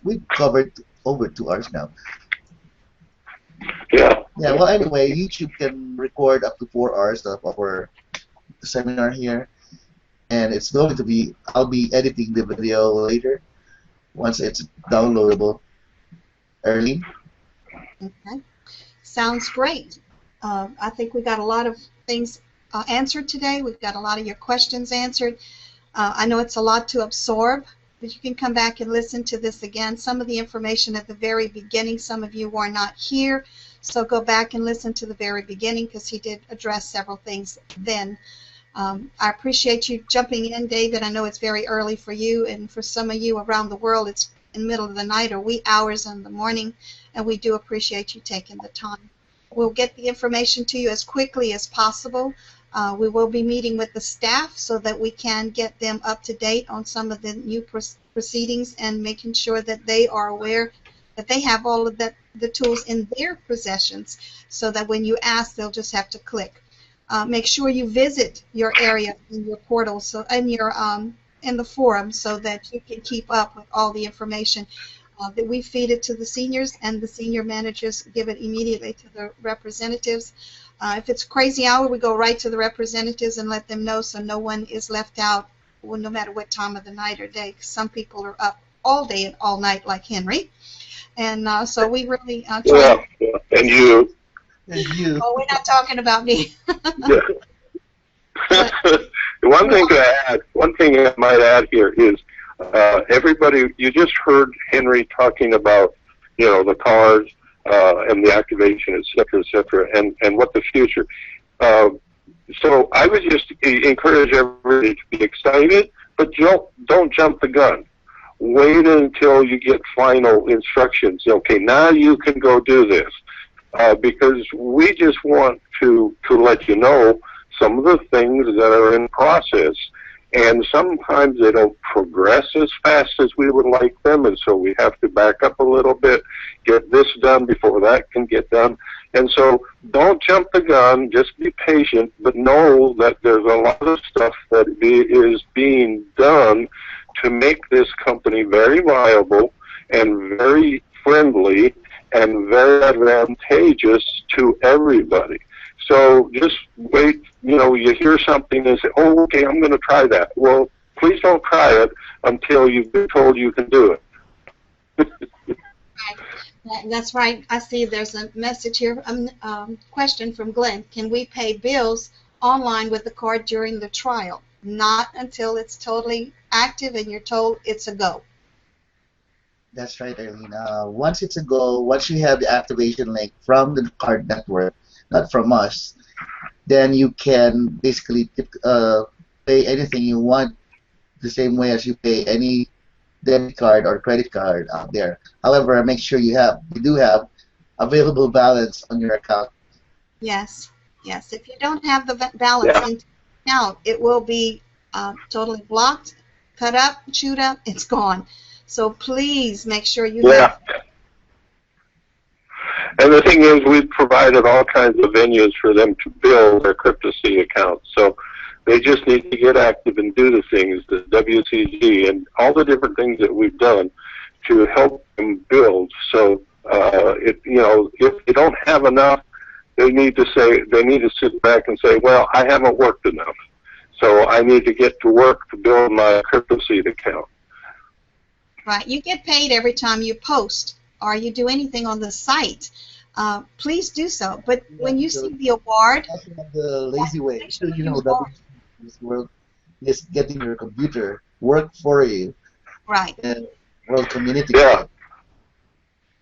We've covered over 2 hours now. Yeah. Yeah, well, anyway, YouTube can record up to 4 hours of our seminar here. And it's going to be, I'll be editing the video later once it's downloadable. Erline? Okay. Sounds great. I think we got a lot of things answered today. We've got a lot of your questions answered. I know it's a lot to absorb, but you can come back and listen to this again. Some of the information at the very beginning, some of you were not here, so go back and listen to the very beginning because he did address several things then. I appreciate you jumping in, David. I know it's very early for you, and for some of you around the world, it's in the middle of the night or wee hours in the morning, and we do appreciate you taking the time. We'll get the information to you as quickly as possible. We will be meeting with the staff so that we can get them up to date on some of the new proceedings and making sure that they are aware that they have all of the tools in their possessions so that when you ask, they'll just have to click. Make sure you visit your area in your portal, so in the forum, so that you can keep up with all the information. That we feed it to the seniors, and the senior managers give it immediately to the representatives. If it's crazy hour, we go right to the representatives and let them know so no one is left out, well, no matter what time of the night or day, because some people are up all day and all night like Henry. And so we really try. Yeah, and you. And you. Oh, we're not talking about me. One thing I might add here is everybody. You just heard Henry talking about, the cards and the activation, et cetera, and what the future. So I would just encourage everybody to be excited, but don't jump the gun. Wait until you get final instructions. Okay, now you can go do this. Because we just want to let you know some of the things that are in process, and sometimes they don't progress as fast as we would like them, and so we have to back up a little bit, get this done before that can get done. And so don't jump the gun, just be patient, but know that there's a lot of stuff that is being done to make this company very viable and very friendly and very advantageous to everybody. So just wait, you hear something and say, oh, okay, I'm going to try that. Well, please don't try it until you've been told you can do it. That's right. I see there's a message here, question from Glenn. Can we pay bills online with the card during the trial? Not until it's totally active and you're told it's a go. That's right, Erline. Once it's a go, once you have the activation link from the card network, not from us, then you can basically pay anything you want the same way as you pay any debit card or credit card out there. However, make sure you do have available balance on your account. Yes, yes. If you don't have the balance in account, it will be totally blocked, cut up, chewed up, it's gone. So please make sure you have. And the thing is, we've provided all kinds of venues for them to build their CryptoC accounts. So they just need to get active and do the things, the WCG and all the different things that we've done to help them build. So if they don't have enough, they need to sit back and say, well, I haven't worked enough, so I need to get to work to build my CryptoC account. Right. You get paid every time you post or you do anything on the site. Please do so. But when you see the award, the lazy way, that this world is getting your computer work for you. Right. And world community. Yeah.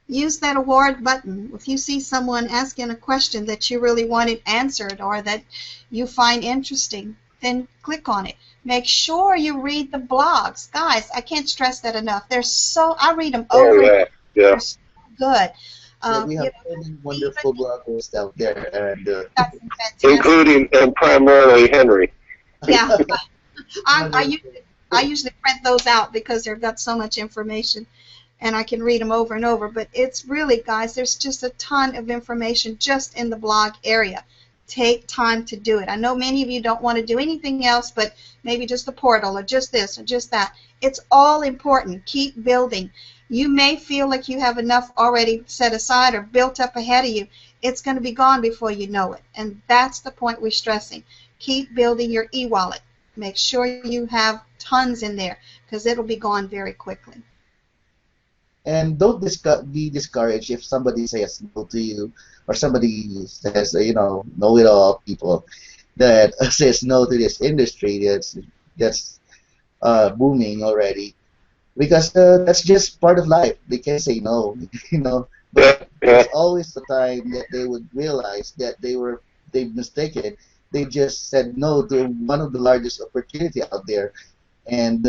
Use that award button. If you see someone asking a question that you really wanted answered or that you find interesting, then click on it. Make sure you read the blogs. Guys, I can't stress that enough. I read them over. Yeah. They're so good. We have many wonderful blog posts out there, and including and primarily Henry. Yeah. I usually print those out because they've got so much information and I can read them over and over. But it's really, guys, there's just a ton of information just in the blog area. Take time to do it. I know many of you don't want to do anything else but maybe just the portal or just this or just that. It's all important. Keep building. You may feel like you have enough already set aside or built up ahead of you. It's going to be gone before you know it. And that's the point we're stressing. Keep building your e-wallet. Make sure you have tons in there because it'll be gone very quickly. And don't be discouraged if somebody says no to you, or somebody says, know-it-all people that says no to this industry that's booming already, because that's just part of life. They can't say no, But there's always the time that they would realize that they've mistaken. They just said no to one of the largest opportunity out there, and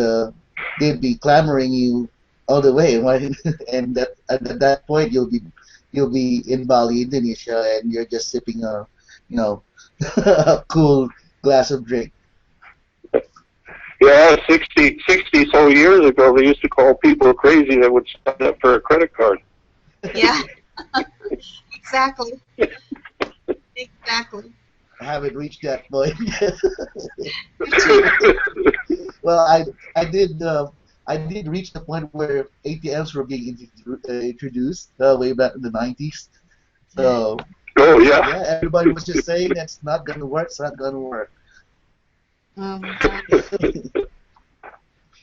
they'd be clamoring you all the way, right? And at that point you'll be in Bali, Indonesia, and you're just sipping a a cool glass of drink. Yeah, 60 so years ago, they used to call people crazy that would sign up for a credit card. Yeah, exactly. Exactly. I haven't reached that point. Well, I did reach the point where ATMs were being introduced way back in the 90s. So, yeah, everybody was just saying it's not going to work, it's not going to work.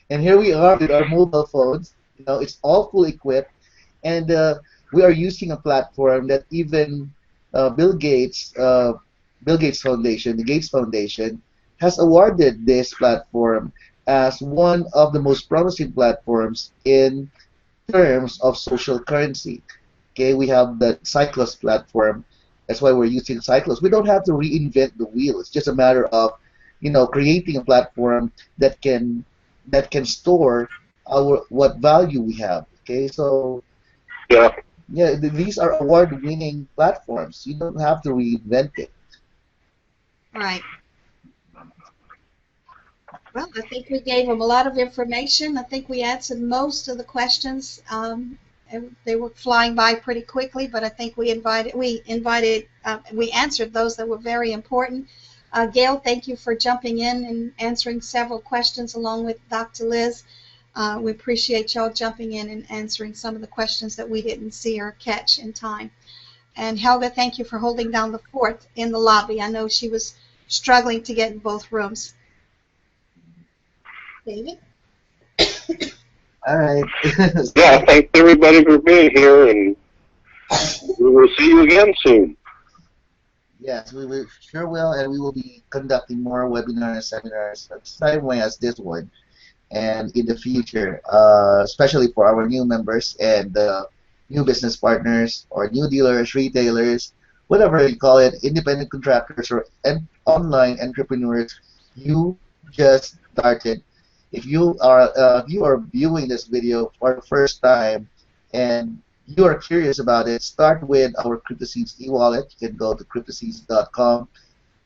And here we are with our mobile phones. It's all fully equipped, and we are using a platform that even Bill Gates Foundation, the Gates Foundation, has awarded this platform as one of the most promising platforms in terms of social currency. Okay, we have the Cyclos platform. That's why we're using Cyclos. We don't have to reinvent the wheel. It's just a matter of, creating a platform that can store what value we have. Okay, so these are award-winning platforms. You don't have to reinvent it. Right. Well, I think we gave them a lot of information. I think we answered most of the questions. And they were flying by pretty quickly, but I think we answered those that were very important. Gail, thank you for jumping in and answering several questions along with Dr. Liz. We appreciate y'all jumping in and answering some of the questions that we didn't see or catch in time. And Helga, thank you for holding down the fort in the lobby. I know she was struggling to get in both rooms. David? All right. Yeah, thanks everybody for being here, and we will see you again soon. Yes, we will, sure will, and we will be conducting more webinars, seminars, the same way as this one, and in the future, especially for our new members and new business partners or new dealers, retailers, whatever you call it, independent contractors or online entrepreneurs. You just started. If you are viewing this video for the first time and you are curious about it, start with our CryptoSeeds e-wallet. You can go to cryptoseeds.com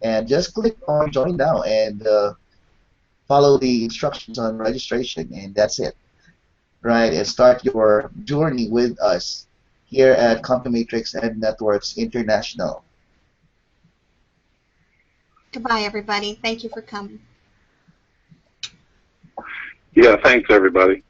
and just click on join now and follow the instructions on registration, and that's it, right? And start your journey with us here at Compumatrix and Networks International. Goodbye, everybody. Thank you for coming. Yeah, thanks everybody.